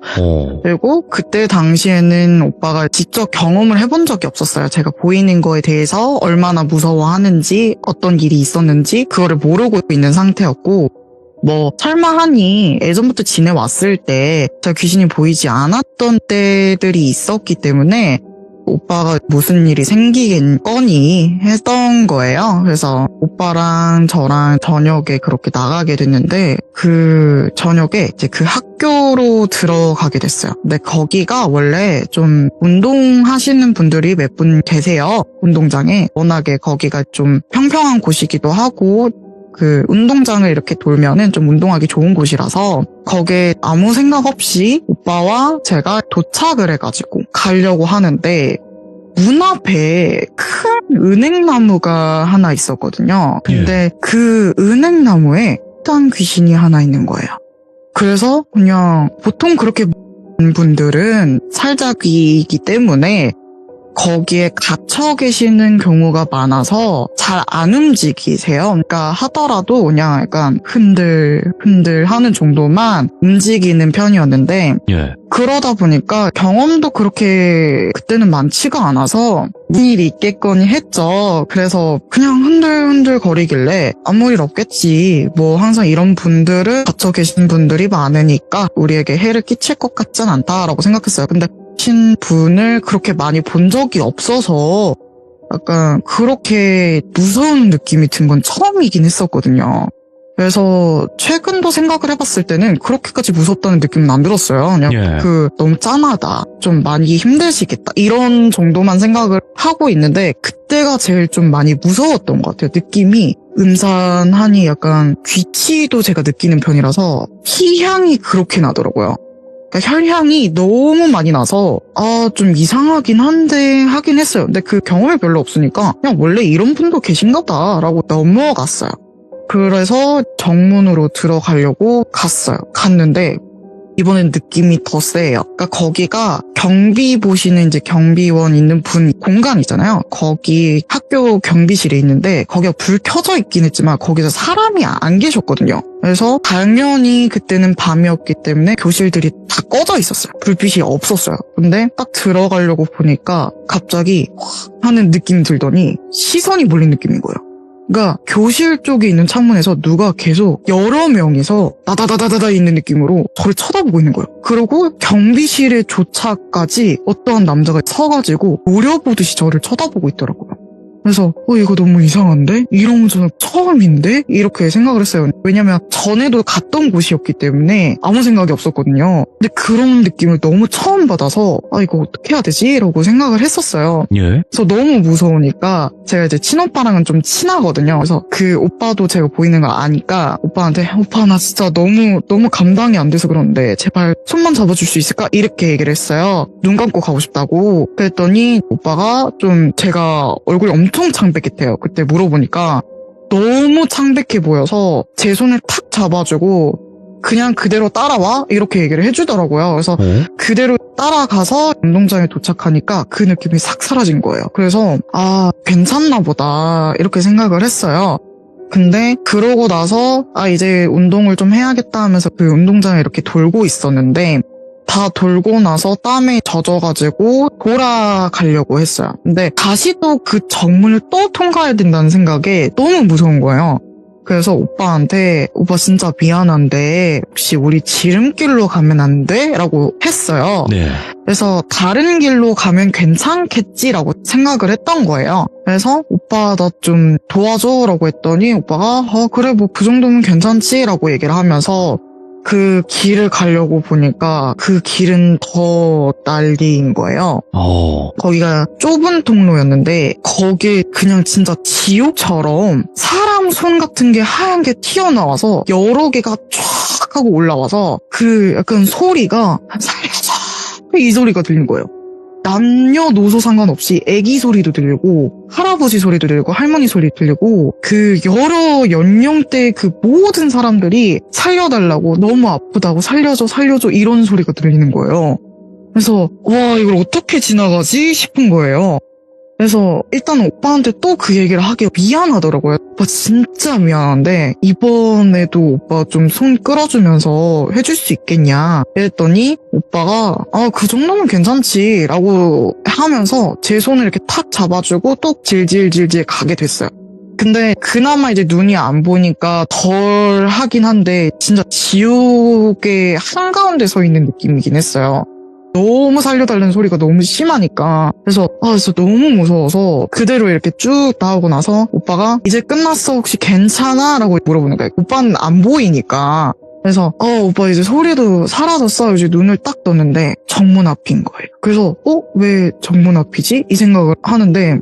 그리고 그때 당시에는 오빠가 직접 경험을 해본 적이 없었어요. 제가 보이는 거에 대해서 얼마나 무서워하는지, 어떤 일이 있었는지 그거를 모르고 있는 상태였고 뭐 설마 하니 예전부터 지내왔을 때 제가 귀신이 보이지 않았던 때들이 있었기 때문에 오빠가 무슨 일이 생기겠거니 했던 거예요. 그래서 오빠랑 저랑 저녁에 그렇게 나가게 됐는데 그 저녁에 이제 그 학교로 들어가게 됐어요. 근데 거기가 원래 좀 운동하시는 분들이 몇 분 계세요. 운동장에. 워낙에 거기가 좀 평평한 곳이기도 하고 그 운동장을 이렇게 돌면은 좀 운동하기 좋은 곳이라서 거기에 아무 생각 없이 오빠와 제가 도착을 해가지고 가려고 하는데 문 앞에 큰 은행나무가 하나 있었거든요. 근데 그 은행나무에 딴 귀신이 하나 있는 거예요. 그래서 그냥 보통 그렇게 분들은 살자귀이기 때문에 거기에 갇혀 계시는 경우가 많아서 잘 안 움직이세요. 그러니까 하더라도 그냥 약간 흔들 하는 정도만 움직이는 편이었는데 예. 그러다 보니까 경험도 그렇게 그때는 많지가 않아서 무슨 일이 있겠거니 했죠. 그래서 그냥 흔들흔들 거리길래 아무 일 없겠지. 뭐 항상 이런 분들은 갇혀 계신 분들이 많으니까 우리에게 해를 끼칠 것 같진 않다라고 생각했어요. 근데 신 분을 그렇게 많이 본 적이 없어서 약간 그렇게 무서운 느낌이 든 건 처음이긴 했었거든요. 그래서 최근도 생각을 해봤을 때는 그렇게까지 무섭다는 느낌은 안 들었어요. 그냥 예. 너무 짠하다. 좀 많이 힘드시겠다. 이런 정도만 생각을 하고 있는데 그때가 제일 좀 많이 무서웠던 것 같아요. 느낌이 음산하니 약간 귀치도 제가 느끼는 편이라서 피향이 그렇게 나더라고요. 그러니까 혈향이 너무 많이 나서 좀 이상하긴 한데 하긴 했어요. 근데 그 경험이 별로 없으니까 그냥 원래 이런 분도 계신가 보다라고 넘어갔어요. 그래서 정문으로 들어가려고 갔는데 이번엔 느낌이 더 세요. 그러니까 거기가 경비 보시는 이제 경비원 있는 분 공간 있잖아요. 거기 학교 경비실에 있는데 거기가 불 켜져 있긴 했지만 거기서 사람이 안 계셨거든요. 그래서 당연히 그때는 밤이었기 때문에 교실들이 다 꺼져 있었어요. 불빛이 없었어요. 근데 딱 들어가려고 보니까 갑자기 확 하는 느낌이 들더니 시선이 몰린 느낌인 거예요. 그러니까 교실 쪽에 있는 창문에서 누가 계속 여러 명이서 나다다다다다 있는 느낌으로 저를 쳐다보고 있는 거예요. 그리고 경비실에 조차까지 어떠한 남자가 서가지고 노려보듯이 저를 쳐다보고 있더라고요. 그래서 이거 너무 이상한데? 이런 저는 처음인데? 이렇게 생각을 했어요. 왜냐면 전에도 갔던 곳이었기 때문에 아무 생각이 없었거든요. 근데 그런 느낌을 너무 처음 받아서 이거 어떻게 해야 되지? 라고 생각을 했었어요. 예. 그래서 너무 무서우니까 제가 이제 친오빠랑은 좀 친하거든요. 그래서 그 오빠도 제가 보이는 걸 아니까 오빠한테 오빠 나 진짜 너무 감당이 안 돼서 그러는데 제발 손만 잡아줄 수 있을까? 이렇게 얘기를 했어요. 눈 감고 가고 싶다고. 그랬더니 오빠가 좀 제가 얼굴이 엄청 창백했대요. 그때 물어보니까 너무 창백해 보여서 제 손을 탁 잡아주고 그냥 그대로 따라와? 이렇게 얘기를 해주더라고요. 그래서 그대로 따라가서 운동장에 도착하니까 그 느낌이 싹 사라진 거예요. 그래서 괜찮나 보다 이렇게 생각을 했어요. 근데 그러고 나서 이제 운동을 좀 해야겠다 하면서 그 운동장에 이렇게 돌고 있었는데 다 돌고 나서 땀에 젖어가지고 돌아가려고 했어요. 근데 다시 또 그 정문을 또 통과해야 된다는 생각에 너무 무서운 거예요. 그래서 오빠한테 오빠 진짜 미안한데 혹시 우리 지름길로 가면 안 돼? 라고 했어요. 네. 그래서 다른 길로 가면 괜찮겠지라고 생각을 했던 거예요. 그래서 오빠 나 좀 도와줘 라고 했더니 오빠가 그래 뭐 그 정도면 괜찮지 라고 얘기를 하면서 그 길을 가려고 보니까 그 길은 더 난리인 거예요. 거기가 좁은 통로였는데 거기에 그냥 진짜 지옥처럼 사람 손 같은 게 하얀 게 튀어나와서 여러 개가 쫙 하고 올라와서 그 약간 소리가 살려줘 이 소리가 들린 거예요. 남녀노소 상관없이 애기 소리도 들리고 할아버지 소리도 들리고 할머니 소리 들리고 그 여러 연령대의 그 모든 사람들이 살려달라고 너무 아프다고 살려줘 이런 소리가 들리는 거예요. 그래서 와 이걸 어떻게 지나가지 싶은 거예요. 그래서 일단 오빠한테 또 그 얘기를 하기 미안하더라고요. 오빠 진짜 미안한데 이번에도 오빠 좀 손 끌어주면서 해줄 수 있겠냐 이랬더니 오빠가 그 정도면 괜찮지 라고 하면서 제 손을 이렇게 탁 잡아주고 또 질질질질 가게 됐어요. 근데 그나마 이제 눈이 안 보니까 덜 하긴 한데 진짜 지옥의 한가운데 서 있는 느낌이긴 했어요. 너무 살려달라는 소리가 너무 심하니까 그래서 너무 무서워서 그대로 이렇게 쭉 나오고 나서 오빠가 이제 끝났어 혹시 괜찮아? 라고 물어보는 거예요. 오빠는 안 보이니까 그래서 오빠 이제 소리도 사라졌어 이제 눈을 딱 떴는데 정문 앞인 거예요. 그래서 왜 정문 앞이지? 이 생각을 하는데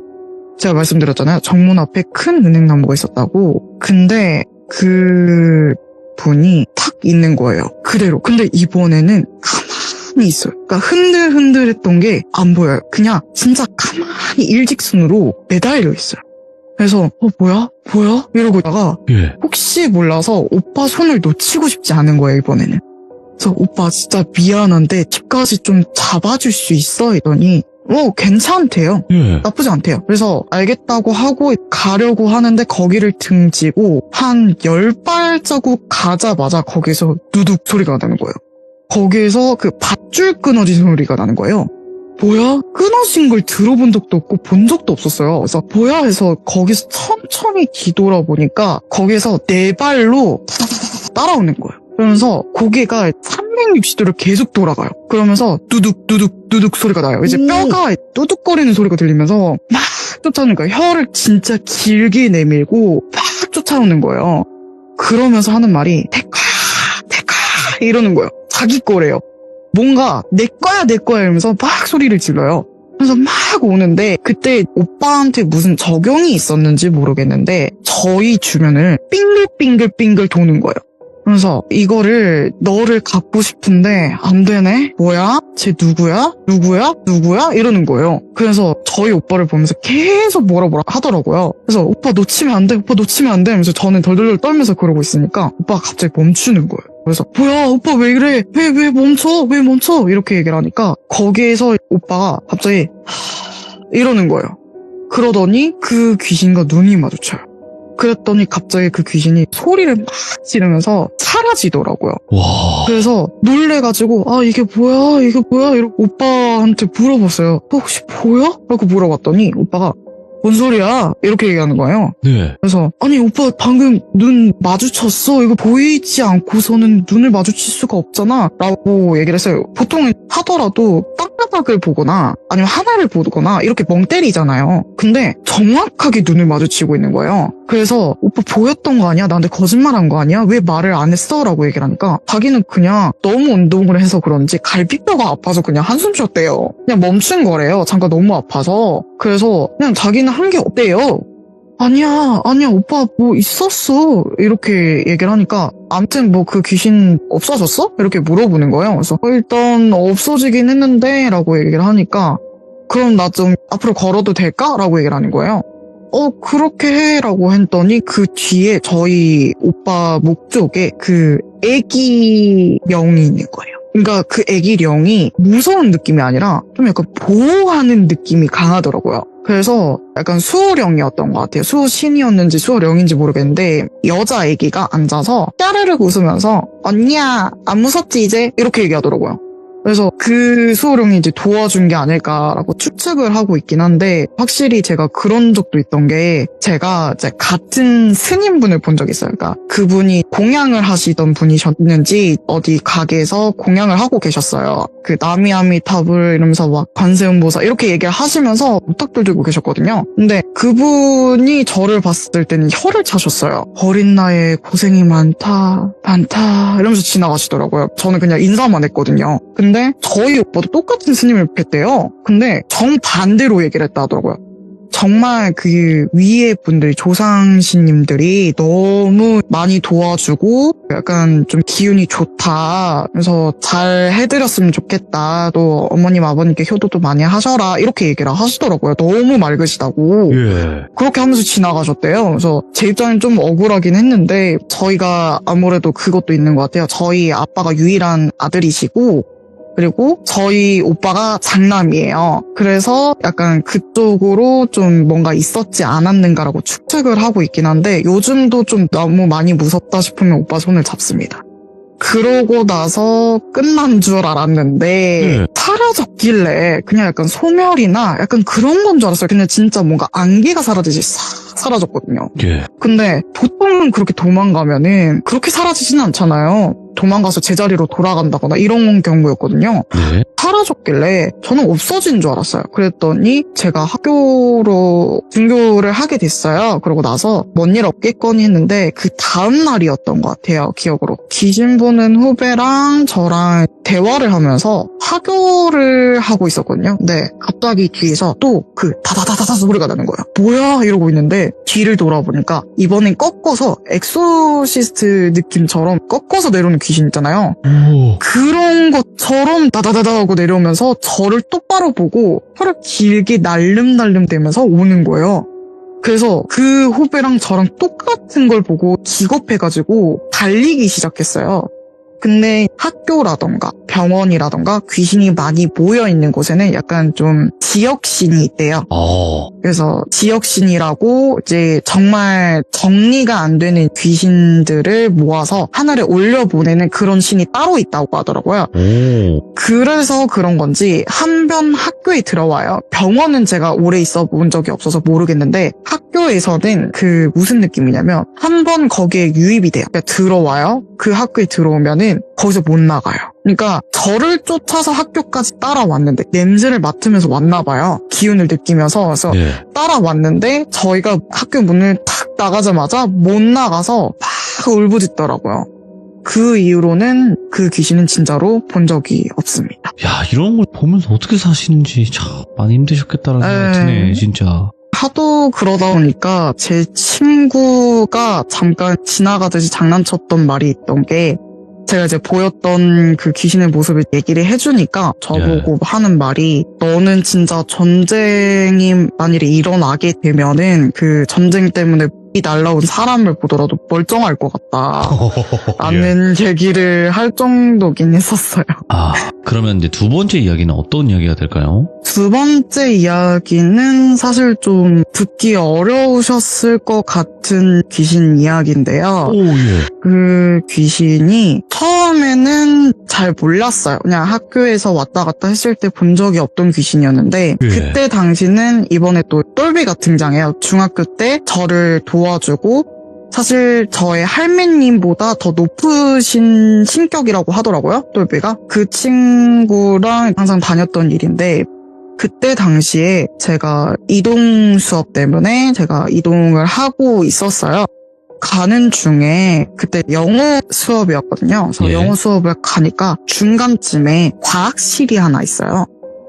제가 말씀드렸잖아요. 정문 앞에 큰 은행나무가 있었다고. 근데 그 분이 탁 있는 거예요. 그대로. 근데 이번에는 가만히 있어요. 그러니까 흔들흔들했던 게 안 보여요. 그냥 진짜 가만히 일직선으로 매달려 있어요. 그래서 뭐야? 이러고 있다가 혹시 몰라서 오빠 손을 놓치고 싶지 않은 거예요. 이번에는. 그래서 오빠 진짜 미안한데 집까지 좀 잡아줄 수 있어? 이러더니 괜찮대요. 나쁘지 않대요. 그래서 알겠다고 하고 가려고 하는데 거기를 등지고 한 10발자국 가자마자 거기서 누둑 소리가 나는 거예요. 거기에서 그 밧줄 끊어진 소리가 나는 거예요. 뭐야? 끊어진 걸 들어본 적도 없고 본 적도 없었어요. 그래서 뭐야 해서 거기서 천천히 뒤돌아보니까 거기에서 4발로 따라오는 거예요. 그러면서 고개가 360도를 계속 돌아가요. 그러면서 두둑 소리가 나요. 이제 뼈가 뚜둑거리는 소리가 들리면서 막 쫓아오는 거예요. 혀를 진짜 길게 내밀고 막 쫓아오는 거예요. 그러면서 하는 말이 데카야 이러는 거예요. 자기 거래요. 뭔가 내 거야 이러면서 막 소리를 질러요. 그래서 막 오는데 그때 오빠한테 무슨 적용이 있었는지 모르겠는데 저희 주변을 빙글빙글 도는 거예요. 그래서 이거를 너를 갖고 싶은데 안 되네? 뭐야? 쟤 누구야? 이러는 거예요. 그래서 저희 오빠를 보면서 계속 뭐라 하더라고요. 그래서 오빠 놓치면 안 돼 하면서 저는 덜덜덜 떨면서 그러고 있으니까 오빠가 갑자기 멈추는 거예요. 그래서 뭐야 오빠 왜 그래? 왜 멈춰? 이렇게 얘기를 하니까 거기에서 오빠가 갑자기 이러는 거예요. 그러더니 그 귀신과 눈이 마주쳐요. 그랬더니 갑자기 그 귀신이 소리를 막 지르면서 사라지더라고요. 와. 그래서 놀래가지고 이게 뭐야 이러고 오빠한테 물어봤어요. 혹시 보여? 라고 물어봤더니 오빠가 뭔 소리야? 이렇게 얘기하는 거예요. 네. 그래서 아니 오빠 방금 눈 마주쳤어. 이거 보이지 않고서는 눈을 마주칠 수가 없잖아. 라고 얘기를 했어요. 보통 하더라도 땅바닥을 보거나 아니면 하늘을 보거나 이렇게 멍 때리잖아요. 근데 정확하게 눈을 마주치고 있는 거예요. 그래서 오빠 보였던 거 아니야? 나한테 거짓말한 거 아니야? 왜 말을 안 했어? 라고 얘기를 하니까 자기는 그냥 너무 운동을 해서 그런지 갈비뼈가 아파서 그냥 한숨 쉬었대요. 그냥 멈춘 거래요. 잠깐 너무 아파서. 그래서 그냥 자기는 한 게 없대요. 아니야 오빠 뭐 있었어 이렇게 얘기를 하니까 아무튼 뭐 그 귀신 없어졌어? 이렇게 물어보는 거예요. 그래서 일단 없어지긴 했는데 라고 얘기를 하니까 그럼 나 좀 앞으로 걸어도 될까? 라고 얘기를 하는 거예요. 그렇게 해 라고 했더니 그 뒤에 저희 오빠 목 쪽에 그 애기 영이 있는 거예요. 그러니까 그 애기 영이 무서운 느낌이 아니라 좀 약간 보호하는 느낌이 강하더라고요. 그래서 약간 수호령이었던 것 같아요. 수호신이었는지 수호령인지 모르겠는데 여자 애기가 앉아서 까르르 웃으면서 언니야 안 무섭지 이제? 이렇게 얘기하더라고요. 그래서 그 수호령이 이제 도와준 게 아닐까라고 추측을 하고 있긴 한데, 확실히 제가 그런 적도 있던 게, 제가 이제 같은 스님분을 본 적이 있어요. 그러니까 그분이 공양을 하시던 분이셨는지 어디 가게에서 공양을 하고 계셨어요. 그 나미아미타불 이러면서 막 관세음보살 이렇게 얘기를 하시면서 부탁들 들고 계셨거든요. 근데 그분이 저를 봤을 때는 혀를 차셨어요. 어린 나이에 고생이 많다 이러면서 지나가시더라고요. 저는 그냥 인사만 했거든요. 근데 저희 오빠도 똑같은 스님을 뵀대요. 근데 정반대로 얘기를 했다 하더라고요. 정말 그 위에 분들이, 조상신님들이 너무 많이 도와주고 약간 좀 기운이 좋다. 그래서 잘 해드렸으면 좋겠다. 또 어머님 아버님께 효도도 많이 하셔라. 이렇게 얘기를 하시더라고요. 너무 맑으시다고. 예. 그렇게 하면서 지나가셨대요. 그래서 제 입장엔 좀 억울하긴 했는데, 저희가 아무래도 그것도 있는 것 같아요. 저희 아빠가 유일한 아들이시고, 그리고 저희 오빠가 장남이에요. 그래서 약간 그쪽으로 좀 뭔가 있었지 않았는가라고 추측을 하고 있긴 한데, 요즘도 좀 너무 많이 무섭다 싶으면 오빠 손을 잡습니다. 그러고 나서 끝난 줄 알았는데 사라졌길래 그냥 약간 소멸이나 약간 그런 건 줄 알았어요. 그냥 진짜 뭔가 안개가 사라지지 싹 사라졌거든요. 예. 근데 보통은 그렇게 도망가면은 그렇게 사라지진 않잖아요. 도망가서 제자리로 돌아간다거나 이런 경우였거든요. 네. 사라졌길래 저는 없어진 줄 알았어요. 그랬더니 제가 학교로 등교를 하게 됐어요. 그러고 나서 뭔 일 없겠거니 했는데 그 다음 날이었던 것 같아요. 기억으로. 귀신 보는 후배랑 저랑 대화를 하면서 하교를 하고 있었거든요. 근데 갑자기 뒤에서 또 그 다다다다다 소리가 나는 거예요. 뭐야? 이러고 있는데 뒤를 돌아보니까 이번엔 꺾어서 엑소시스트 느낌처럼 꺾어서 내려오는 귀신 있잖아요. 오. 그런 것처럼 다다다다 하고 내려오면서 저를 똑바로 보고 혀를 길게 날름날름 대면서 오는 거예요. 그래서 그 후배랑 저랑 똑같은 걸 보고 기겁해가지고 달리기 시작했어요. 근데 학교라던가 병원이라던가 귀신이 많이 모여있는 곳에는 약간 좀 지역신이 있대요. 그래서 지역신이라고 이제 정말 정리가 안 되는 귀신들을 모아서 하늘에 올려보내는 그런 신이 따로 있다고 하더라고요. 오. 그래서 그런 건지 한 번 학교에 들어와요. 병원은 제가 오래 있어 본 적이 없어서 모르겠는데 학교에서는 그 무슨 느낌이냐면 한 번 거기에 유입이 돼요. 그러니까 들어와요. 그 학교에 들어오면은 거기서 못 나가요. 그러니까 저를 쫓아서 학교까지 따라왔는데 냄새를 맡으면서 왔나 봐요. 기운을 느끼면서. 그래서 예. 따라왔는데 저희가 학교 문을 탁 나가자마자 못 나가서 막 울부짖더라고요. 그 이후로는 그 귀신은 진짜로 본 적이 없습니다. 야, 이런 걸 보면서 어떻게 사시는지 참 많이 힘드셨겠다라는 생각이 드네, 진짜. 하도 그러다 보니까 제 친구가 잠깐 지나가듯이 장난쳤던 말이 있던 게, 제가 이제 보였던 그 귀신의 모습을 얘기를 해주니까 저보고 하는 말이, 너는 진짜 전쟁이 만일에 일어나게 되면은 그 전쟁 때문에 날라온 사람을 보더라도 멀쩡할 것 같다 라는 얘기를 할 정도긴 했었어요. 아, 그러면 이제 두 번째 이야기는 어떤 이야기가 될까요? 두 번째 이야기는 사실 좀 듣기 어려우셨을 것 같은 귀신 이야기인데요. 오, 예. 그 귀신이 처음에는 잘 몰랐어요. 그냥 학교에서 왔다 갔다 했을 때 본 적이 없던 귀신이었는데, 예. 그때 당시는 이번에 또 똘비가 등장해요. 중학교 때 저를 도와주고, 사실 저의 할매님보다 더 높으신 신격이라고 하더라고요, 똘비가. 그 친구랑 항상 다녔던 일인데, 그때 당시에 제가 이동 수업 때문에 제가 이동을 하고 있었어요. 가는 중에 그때 영어 수업이었거든요. 그래서 예. 영어 수업을 가니까 중간쯤에 과학실이 하나 있어요.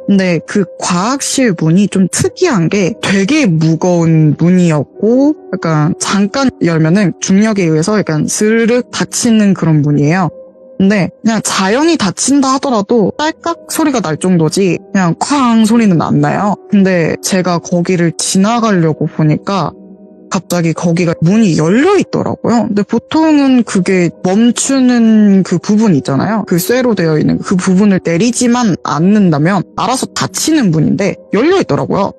근데 그 과학실 문이 좀 특이한 게 되게 무거운 문이었고, 약간 잠깐 열면은 중력에 의해서 약간 스르륵 닫히는 그런 문이에요. 근데 그냥 자연히 닫힌다 하더라도 딸깍 소리가 날 정도지 그냥 쾅 소리는 안 나요. 근데 제가 거기를 지나가려고 보니까 갑자기 거기가 문이 열려 있더라고요. 근데 보통은 그게 멈추는 그 부분 있잖아요. 그 쇠로 되어 있는 그 부분을 내리지만 않는다면 알아서 닫히는 문인데 열려 있더라고요.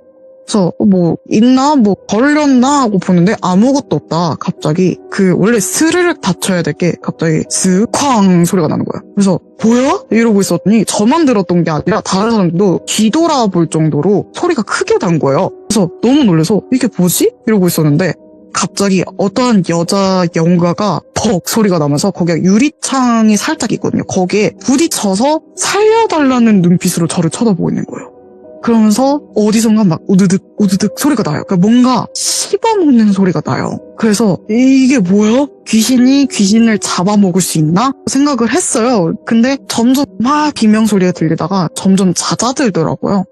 그래서 뭐 있나 뭐 걸렸나 하고 보는데 아무것도 없다. 갑자기 그 원래 스르륵 닫혀야 될 게 갑자기 스쾅 소리가 나는 거야. 그래서 뭐야? 이러고 있었더니 저만 들었던 게 아니라 다른 사람들도 뒤돌아볼 정도로 소리가 크게 난 거예요. 그래서 너무 놀라서 이게 뭐지? 이러고 있었는데 갑자기 어떠한 여자 영가가 벅 소리가 나면서 거기에 유리창이 살짝 있거든요. 거기에 부딪혀서 살려달라는 눈빛으로 저를 쳐다보고 있는 거예요. 그러면서 어디선가 막 우드득 우드득 소리가 나요. 그러니까 뭔가 씹어먹는 소리가 나요. 그래서 이게 뭐야? 귀신이 귀신을 잡아먹을 수 있나? 생각을 했어요. 근데 점점 막 비명소리가 들리다가 점점 잦아들더라고요.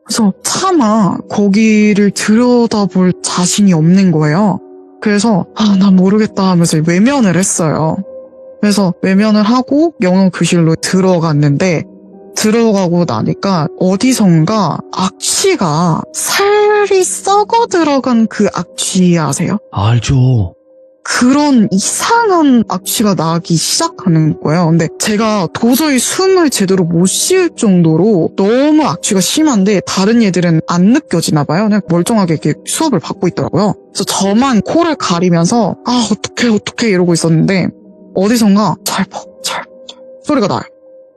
그래서 차마 거기를 들여다볼 자신이 없는 거예요. 그래서 난 모르겠다 하면서 외면을 했어요. 그래서 외면을 하고 영어 교실로 들어갔는데 들어가고 나니까 어디선가 악취가 살이 썩어 들어간 그 악취 아세요? 알죠. 그런 이상한 악취가 나기 시작하는 거예요. 근데 제가 도저히 숨을 제대로 못 쉴 정도로 너무 악취가 심한데 다른 애들은 안 느껴지나 봐요. 그냥 멀쩡하게 이렇게 수업을 받고 있더라고요. 그래서 저만 코를 가리면서 어떡해 이러고 있었는데 어디선가 찰퍽 소리가 나요.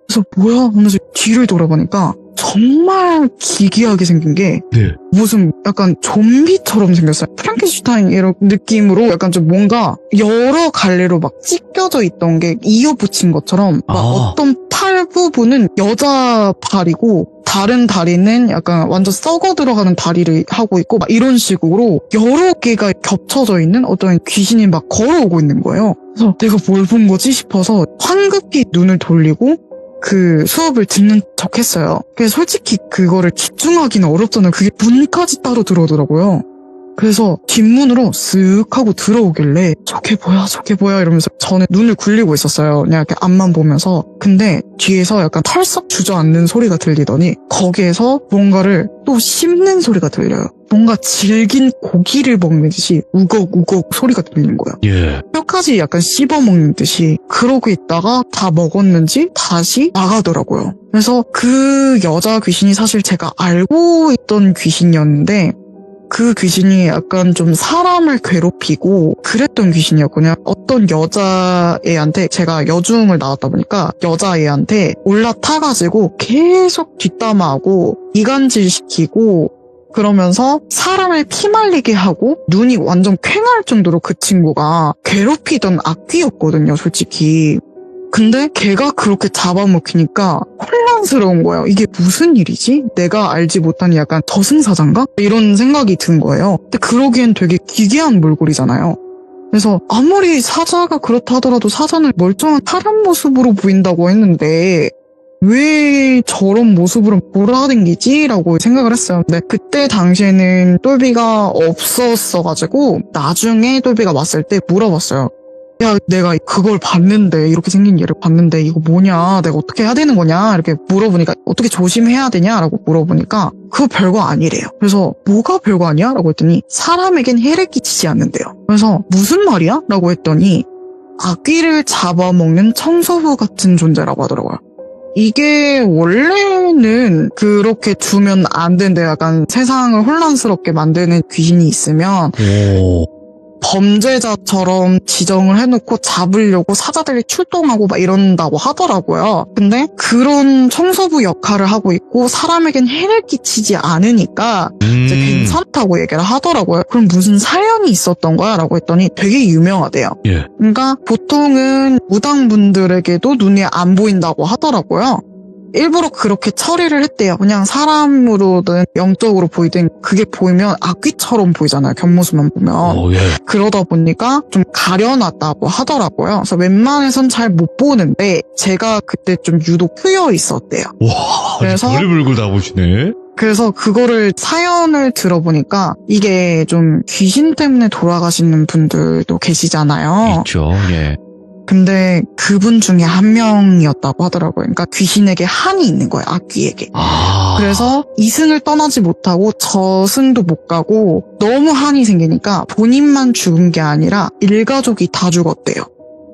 그래서 뭐야 하면서 뒤를 돌아보니까 정말 기괴하게 생긴 게 네. 무슨 약간 좀비처럼 생겼어요. 프랑켄슈타인 이런 느낌으로 약간 좀 뭔가 여러 갈래로 막 찢겨져 있던 게 이어붙인 것처럼 막 어떤 팔 부분은 여자 팔이고 다른 다리는 약간 완전 썩어 들어가는 다리를 하고 있고 막 이런 식으로 여러 개가 겹쳐져 있는 어떤 귀신이 막 걸어오고 있는 거예요. 그래서 내가 뭘 본 거지 싶어서 황급히 눈을 돌리고 그 수업을 듣는 척 했어요. 그래서 솔직히 그거를 집중하기는 어렵잖아요. 그게 문까지 따로 들어오더라고요. 그래서 뒷문으로 쓱 하고 들어오길래 저게 뭐야 이러면서 저는 눈을 굴리고 있었어요. 그냥 이렇게 앞만 보면서. 근데 뒤에서 약간 털썩 주저앉는 소리가 들리더니 거기에서 뭔가를 또 씹는 소리가 들려요. 뭔가 질긴 고기를 먹는 듯이 우걱우걱 소리가 들리는 거예요. 예. 뼈까지 약간 씹어먹는 듯이. 그러고 있다가 다 먹었는지 다시 나가더라고요. 그래서 그 여자 귀신이 사실 제가 알고 있던 귀신이었는데 그 귀신이 약간 좀 사람을 괴롭히고 그랬던 귀신이었거든요. 어떤 여자애한테 제가 여중을 나왔다 보니까 여자애한테 올라타가지고 계속 뒷담화하고 이간질 시키고 그러면서 사람을 피말리게 하고 눈이 완전 퀭할 정도로 그 친구가 괴롭히던 악귀였거든요, 솔직히. 근데 걔가 그렇게 잡아먹히니까 혼란스러운 거예요. 이게 무슨 일이지? 내가 알지 못한 약간 저승사자인가? 이런 생각이 든 거예요. 근데 그러기엔 되게 기괴한 몰골이잖아요. 그래서 아무리 사자가 그렇다 하더라도 사자는 멀쩡한 사람 모습으로 보인다고 했는데 왜 저런 모습으로 몰아댕기지? 라고 생각을 했어요. 근데 그때 당시에는 똘비가 없었어가지고 나중에 똘비가 왔을 때 물어봤어요. 야, 내가 그걸 봤는데, 이렇게 생긴 얘를 봤는데, 이거 뭐냐? 내가 어떻게 해야 되는 거냐? 이렇게 물어보니까, 어떻게 조심해야 되냐? 라고 물어보니까, 그거 별거 아니래요. 그래서, 뭐가 별거 아니야? 라고 했더니, 사람에겐 해를 끼치지 않는데요. 그래서, 무슨 말이야? 라고 했더니, 악귀를 잡아먹는 청소부 같은 존재라고 하더라고요. 이게 원래는 그렇게 두면 안 된대. 약간 세상을 혼란스럽게 만드는 귀신이 있으면, 범죄자처럼 지정을 해놓고 잡으려고 사자들이 출동하고 막 이런다고 하더라고요. 근데 그런 청소부 역할을 하고 있고 사람에겐 해를 끼치지 않으니까 이제 괜찮다고 얘기를 하더라고요. 그럼 무슨 사연이 있었던 거야? 라고 했더니 되게 유명하대요. 예. 그러니까 보통은 무당분들에게도 눈이 안 보인다고 하더라고요. 일부러 그렇게 처리를 했대요. 그냥 사람으로든 영적으로 보이든 그게 보이면 악귀처럼 보이잖아요. 겉모습만 보면. 예. 그러다 보니까 좀 가려놨다고 하더라고요. 그래서 웬만해선 잘 못 보는데 제가 그때 좀 유독 트여 있었대요. 와, 그래서- 별의별걸 다 보시네. 그래서 그거를 사연을 들어보니까 이게 좀 귀신 때문에 돌아가시는 분들도 계시잖아요. 있죠, 예. 근데 그분 중에 한 명이었다고 하더라고요. 그러니까 귀신에게 한이 있는 거예요. 악귀에게. 그래서 이승을 떠나지 못하고 저승도 못 가고 너무 한이 생기니까 본인만 죽은 게 아니라 일가족이 다 죽었대요.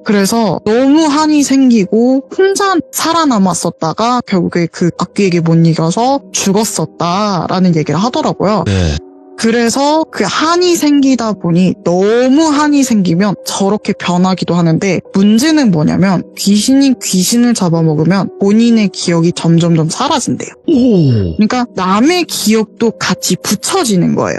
그래서 너무 한이 생기고 혼자 살아남았었다가 결국에 그 악귀에게 못 이겨서 죽었었다라는 얘기를 하더라고요. 네. 그래서 그 한이 생기다 보니 너무 한이 생기면 저렇게 변하기도 하는데 문제는 뭐냐면 귀신이 귀신을 잡아먹으면 본인의 기억이 점점점 사라진대요. 오. 그러니까 남의 기억도 같이 붙여지는 거예요.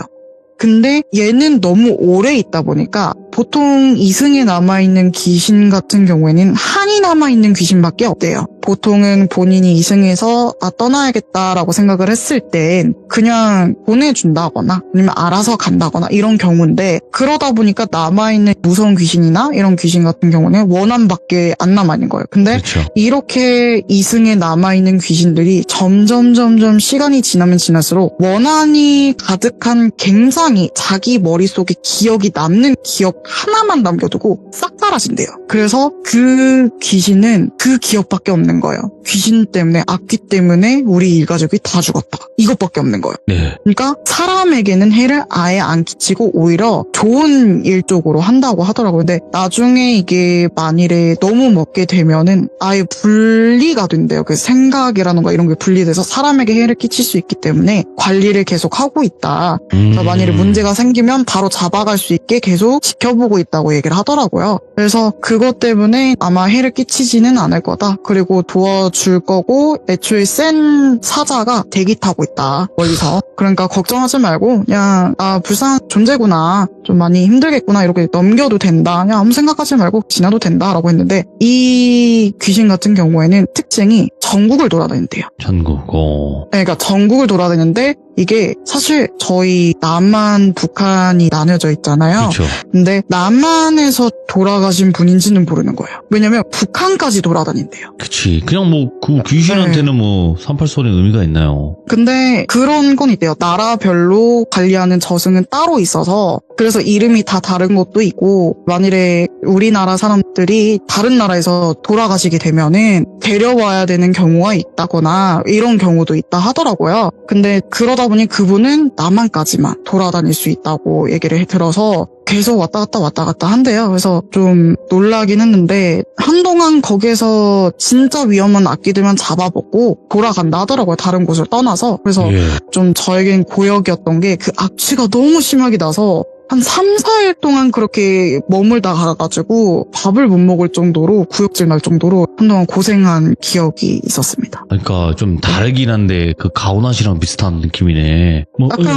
근데 얘는 너무 오래 있다 보니까 보통 이승에 남아있는 귀신 같은 경우에는 한이 남아있는 귀신밖에 없대요. 보통은 본인이 이승에서 떠나야겠다라고 생각을 했을 땐 그냥 보내준다거나 아니면 알아서 간다거나 이런 경우인데 그러다 보니까 남아있는 무서운 귀신이나 이런 귀신 같은 경우는 원한밖에 안 남아있는 거예요. 근데 그렇죠. 이렇게 이승에 남아있는 귀신들이 점점 시간이 지나면 지날수록 원한이 가득한 갱상이 자기 머릿속에 기억이 남는 기억 하나만 남겨두고 싹 사라진대요. 그래서 그 귀신은 그 기억밖에 없는 거예요. 귀신 때문에, 악귀 때문에 우리 일가족이 다 죽었다. 이것밖에 없는 거예요. 네. 그러니까 사람에게는 해를 아예 안 끼치고 오히려 좋은 일 쪽으로 한다고 하더라고요. 근데 나중에 이게 만일에 너무 먹게 되면은 아예 분리가 된대요. 그 생각이라는 거 이런 게 분리돼서 사람에게 해를 끼칠 수 있기 때문에 관리를 계속 하고 있다. 그래서 만일에 문제가 생기면 바로 잡아갈 수 있게 계속 지켜보고 있다고 얘기를 하더라고요. 그래서 그것 때문에 아마 해를 끼치지는 않을 거다. 그리고 도와줄 거고 애초에 센 사자가 대기 타고 있다. 멀리서. 그러니까 걱정하지 말고 그냥 불쌍한 존재구나. 좀 많이 힘들겠구나. 이렇게 넘겨도 된다. 그냥 아무 생각하지 말고 지나도 된다라고 했는데 이 귀신 같은 경우에는 특징이 전국을 돌아다닌대요. 전국. 네, 그러니까 전국을 돌아다니는데 이게 사실 저희 남한, 북한이 나뉘어져 있잖아요. 그렇죠. 근데 남한에서 돌아가신 분인지는 모르는 거예요. 왜냐면 북한까지 돌아다닌대요. 그치. 그냥 뭐, 그 귀신한테는 뭐, 38선의 의미가 있나요? 근데 그런 건 있대요. 나라별로 관리하는 저승은 따로 있어서 그래서 이름이 다 다른 것도 있고 만일에 우리나라 사람들이 다른 나라에서 돌아가시게 되면은 데려와야 되는 경우가 있다거나 이런 경우도 있다 하더라고요. 근데 그러다 보니 그분은 남한까지만 돌아다닐 수 있다고 얘기를 들어서 계속 왔다 갔다 한대요. 그래서 좀 놀라긴 했는데 한동안 거기에서 진짜 위험한 악기들만 잡아먹고 돌아간다 하더라고요. 다른 곳을 떠나서. 그래서 예. 좀 저에겐 고역이었던 게 그 악취가 너무 심하게 나서 한 3, 4일 동안 그렇게 머물다 가가지고 밥을 못 먹을 정도로 구역질 날 정도로 한동안 고생한 기억이 있었습니다. 그러니까 좀 다르긴 한데 그 가오나시랑 비슷한 느낌이네. 뭐 약간,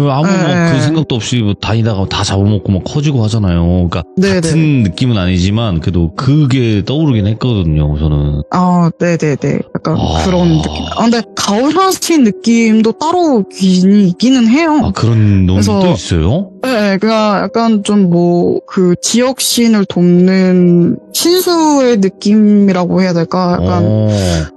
아무 네. 그 생각도 없이 뭐 다니다가 다 잡아먹고 막 커지고 하잖아요. 그러니까 네네. 같은 느낌은 아니지만 그래도 그게 떠오르긴 했거든요. 저는. 네네네. 약간 아. 그런 느낌. 근데 가오나시 느낌도 따로 있기는 해요. 그런 놈이 그래서- 또 있어요? 네, 그냥 약간 좀 그 지역신을 돕는 신수의 느낌이라고 해야 될까? 약간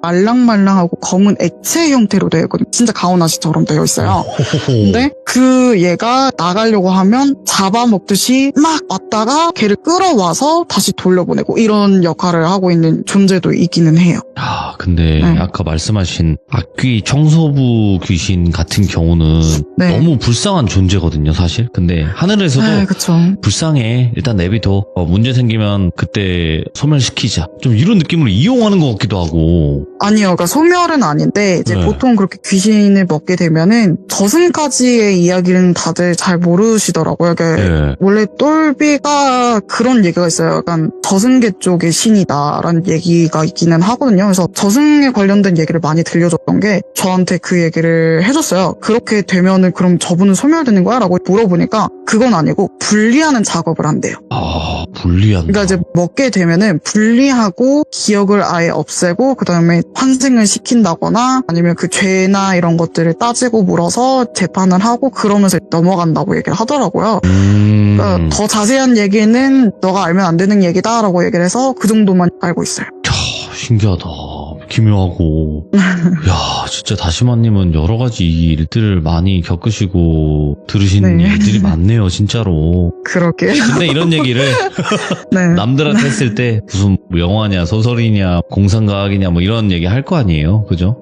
말랑말랑하고 검은 액체 형태로 되어 있거든요. 진짜 가오나시처럼 되어 있어요. 근데 그 얘가 나가려고 하면 잡아먹듯이 막 왔다가 걔를 끌어와서 다시 돌려보내고 이런 역할을 하고 있는 존재도 있기는 해요. 근데 네. 아까 말씀하신 악귀 청소부 귀신 같은 경우는 네. 너무 불쌍한 존재거든요, 사실. 근데 하늘에서도 네, 그쵸. 불쌍해. 일단 내비둬. 문제 생기면 그때 소멸시키자. 좀 이런 느낌으로 이용하는 것 같기도 하고. 아니요, 그러니까 소멸은 아닌데 이제 네. 보통 그렇게 귀신을 먹게 되면은 저승까지의 이야기는 다들 잘 모르시더라고요. 이게 예. 원래 똘비가 그런 얘기가 있어요. 약간 저승계 쪽의 신이다라는 얘기가 있기는 하거든요. 그래서 저승에 관련된 얘기를 많이 들려줬던 게 저한테 그 얘기를 해줬어요. 그렇게 되면은 그럼 저분은 소멸되는 거야? 라고 물어보니까 그건 아니고 분리하는 작업을 한대요. 분리한다. 그러니까 이제 먹게 되면은 분리하고 기억을 아예 없애고 그 다음에 환생을 시킨다거나 아니면 그 죄나 이런 것들을 따지고 물어서 재판을 하고 그러면서 넘어간다고 얘기를 하더라고요. 그러니까 더 자세한 얘기는 너가 알면 안 되는 얘기다라고 얘기를 해서 그 정도만 알고 있어요. 신기하다. 기묘하고. 야, 진짜 다시마님은 여러 가지 일들을 많이 겪으시고 들으신 네. 일들이 많네요, 진짜로. 그렇게. 근데 이런 얘기를 네. 남들한테 했을 때 무슨 영화냐, 소설이냐, 공상과학이냐 뭐 이런 얘기 할 거 아니에요, 그죠?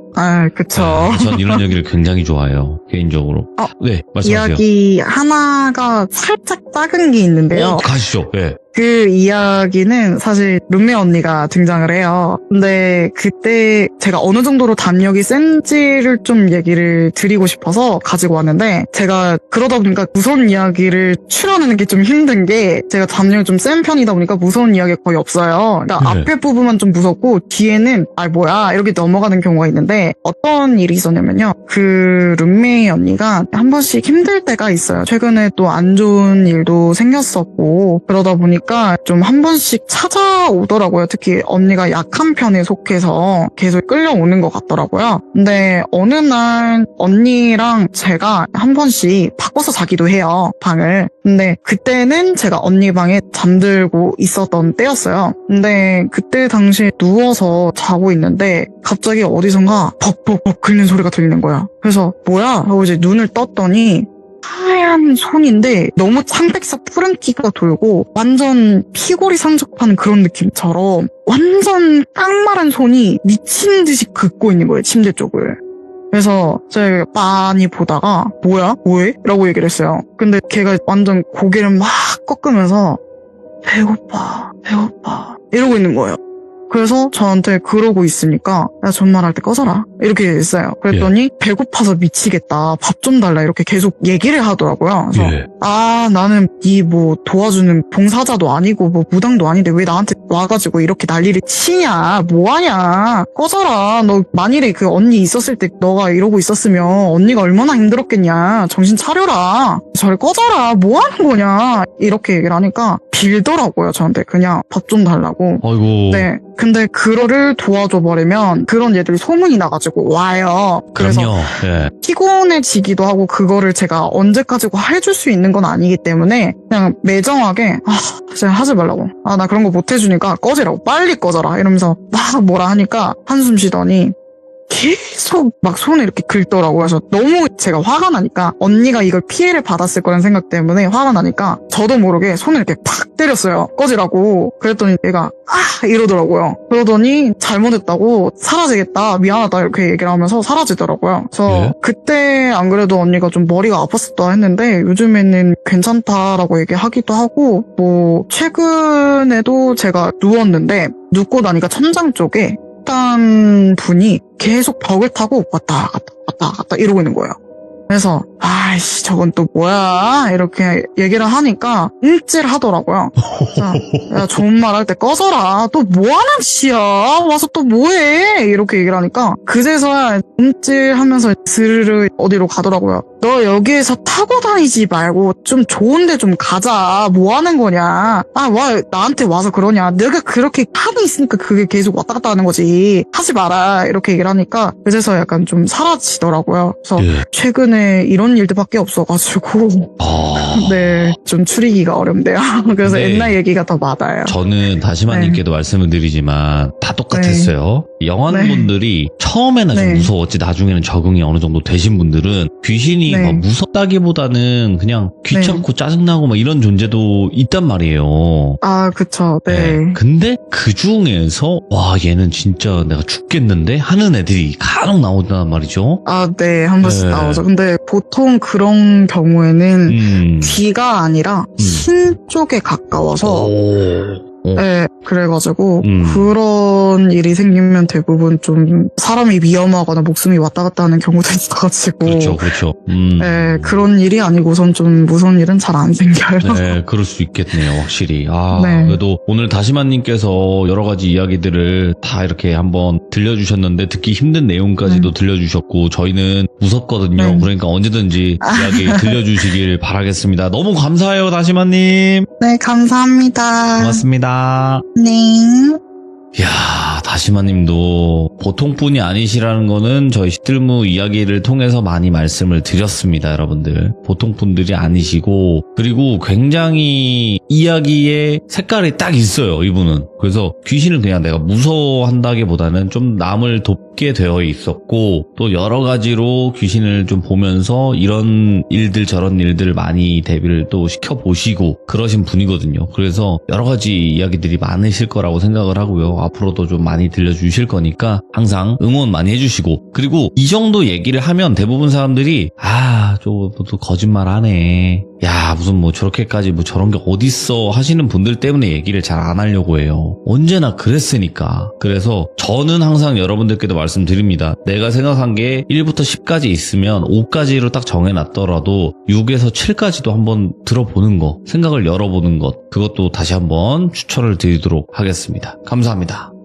그쵸. 전 이런 얘기를 굉장히 좋아해요, 개인적으로. 네, 말씀하세요. 이야기 하나가 살짝 작은 게 있는데요. 가시죠. 네. 그 이야기는 사실 룸메 언니가 등장을 해요. 근데 그때 제가 어느 정도로 담력이 센지를 좀 얘기를 드리고 싶어서 가지고 왔는데, 제가 그러다 보니까 무서운 이야기를 추려내는 게 좀 힘든 게, 제가 담력이 좀 센 편이다 보니까 무서운 이야기가 거의 없어요. 그러니까 네. 앞에 부분만 좀 무섭고 뒤에는 뭐야 이렇게 넘어가는 경우가 있는데, 어떤 일이 있었냐면요. 그 룸메 언니가 한 번씩 힘들 때가 있어요. 최근에 또 안 좋은 일도 생겼었고, 그러다 보니까 좀 한 번씩 찾아오더라고요. 특히 언니가 약한 편에 속해서 계속 끌려오는 것 같더라고요. 근데 어느 날 언니랑 제가 한 번씩 바꿔서 자기도 해요, 방을. 근데 그때는 제가 언니 방에 잠들고 있었던 때였어요. 근데 그때 당시에 누워서 자고 있는데 갑자기 어디선가 벅벅벅 긁는 소리가 들리는 거야. 그래서 뭐야? 하고 이제 눈을 떴더니 하얀 손인데 너무 창백색 푸른기가 돌고 완전 피골이 산적하는 그런 느낌처럼 완전 깡마른 손이 미친 듯이 긋고 있는 거예요, 침대 쪽을. 그래서 제가 많이 보다가 뭐야? 뭐해? 라고 얘기를 했어요. 근데 걔가 완전 고개를 막 꺾으면서 배고파 이러고 있는 거예요. 그래서 저한테 그러고 있으니까 야 존말할 때 꺼져라 이렇게 했어요. 그랬더니 배고파서 미치겠다, 밥 좀 달라 이렇게 계속 얘기를 하더라고요. 그래서 나는 이 뭐 도와주는 봉사자도 아니고 뭐 무당도 아닌데 왜 나한테 와가지고 이렇게 난리를 치냐, 뭐하냐, 꺼져라. 너 만일에 그 언니 있었을 때 너가 이러고 있었으면 언니가 얼마나 힘들었겠냐, 정신 차려라, 저리 꺼져라, 뭐하는 거냐 이렇게 얘기를 하니까 빌더라고요, 저한테 그냥 밥 좀 달라고. 아이고. 네. 근데 그거를 도와줘 버리면 그런 애들이 소문이 나가지고 와요. 그래서 그럼요. 예. 피곤해지기도 하고, 그거를 제가 언제까지고 해줄 수 있는 건 아니기 때문에 그냥 매정하게 진짜 하지 말라고, 나 그런 거 못 해주니까 꺼지라고, 빨리 꺼져라 이러면서 막 뭐라 하니까 한숨 쉬더니 계속 막 손을 이렇게 긁더라고요. 그래서 너무 제가 화가 나니까, 언니가 이걸 피해를 받았을 거라는 생각 때문에 화가 나니까 저도 모르게 손을 이렇게 팍 때렸어요, 꺼지라고. 그랬더니 얘가 이러더라고요. 그러더니 잘못했다고, 사라지겠다, 미안하다 이렇게 얘기를 하면서 사라지더라고요. 그래서 그때 안 그래도 언니가 좀 머리가 아팠었다 했는데 요즘에는 괜찮다라고 얘기하기도 하고, 뭐 최근에도 제가 누웠는데 눕고 나니까 천장 쪽에 어떤 분이 계속 벽을 타고 왔다 갔다 이러고 있는 거예요. 그래서 아이씨 저건 또 뭐야 이렇게 얘기를 하니까 움찔하더라고요. 야 좋은 말 할 때 꺼져라, 또 뭐하는 짓이야, 와서 또 뭐해 이렇게 얘기를 하니까 그제서야 움찔하면서 스르르 어디로 가더라고요. 너 여기에서 타고 다니지 말고 좀 좋은 데 좀 가자, 뭐하는 거냐, 와 나한테 와서 그러냐, 내가 그렇게 하고 있으니까 그게 계속 왔다 갔다 하는 거지, 하지 마라 이렇게 얘기를 하니까 그제서 약간 좀 사라지더라고요. 그래서 최근에 이런 일들밖에 없어가지고 네, 좀 추리기가 어렵네요. 그래서 네. 옛날 얘기가 더 많아요. 저는 다시마님께도 말씀을 드리지만 다 똑같았어요. 영화분들이 처음에는 좀 무서웠지 나중에는 적응이 어느 정도 되신 분들은 귀신이 막 무섭다기보다는 그냥 귀찮고 짜증나고 막 이런 존재도 있단 말이에요. 그쵸. 네. 근데 그 중에서 와 얘는 진짜 내가 죽겠는데 하는 애들이 간혹 나오단 말이죠. 네, 한 번씩 나오죠. 근데 보통 그런 경우에는 귀가 아니라 신 쪽에 가까워서 네, 그래가지고 그런 일이 생기면 대부분 좀 사람이 위험하거나 목숨이 왔다 갔다 하는 경우도 있어가지고 그렇죠. 네, 그런 일이 아니고선 좀 무서운 일은 잘 안 생겨요. 네, 그럴 수 있겠네요, 확실히. 네. 그래도 오늘 다시마님께서 여러 가지 이야기들을 다 이렇게 한번 들려주셨는데 듣기 힘든 내용까지도 들려주셨고 저희는 무섭거든요. 그러니까 언제든지 이야기 들려주시길 바라겠습니다. 너무 감사해요, 다시마님. 네, 감사합니다. 고맙습니다. 네. 이야, 다시마님도 보통 분이 아니시라는 거는 저희 시들무 이야기를 통해서 많이 말씀을 드렸습니다, 여러분들. 보통 분들이 아니시고, 그리고 굉장히 이야기에 색깔이 딱 있어요, 이분은. 그래서 귀신을 그냥 내가 무서워한다기보다는 좀 남을 돕게 되어 있었고, 또 여러 가지로 귀신을 좀 보면서 이런 일들 저런 일들을 많이 대비를 또 시켜보시고 그러신 분이거든요. 그래서 여러 가지 이야기들이 많으실 거라고 생각을 하고요. 앞으로도 좀 많이 들려주실 거니까 항상 응원 많이 해주시고, 그리고 이 정도 얘기를 하면 대부분 사람들이 또 거짓말 하네, 야 무슨 뭐 저렇게까지 뭐 저런 게 어딨어 하시는 분들 때문에 얘기를 잘 안 하려고 해요. 언제나 그랬으니까. 그래서 저는 항상 여러분들께도 말씀드립니다. 내가 생각한 게 1부터 10까지 있으면 5까지로 딱 정해놨더라도 6에서 7까지도 한번 들어보는 거, 생각을 열어보는 것, 그것도 다시 한번 추천을 드리도록 하겠습니다. 감사합니다.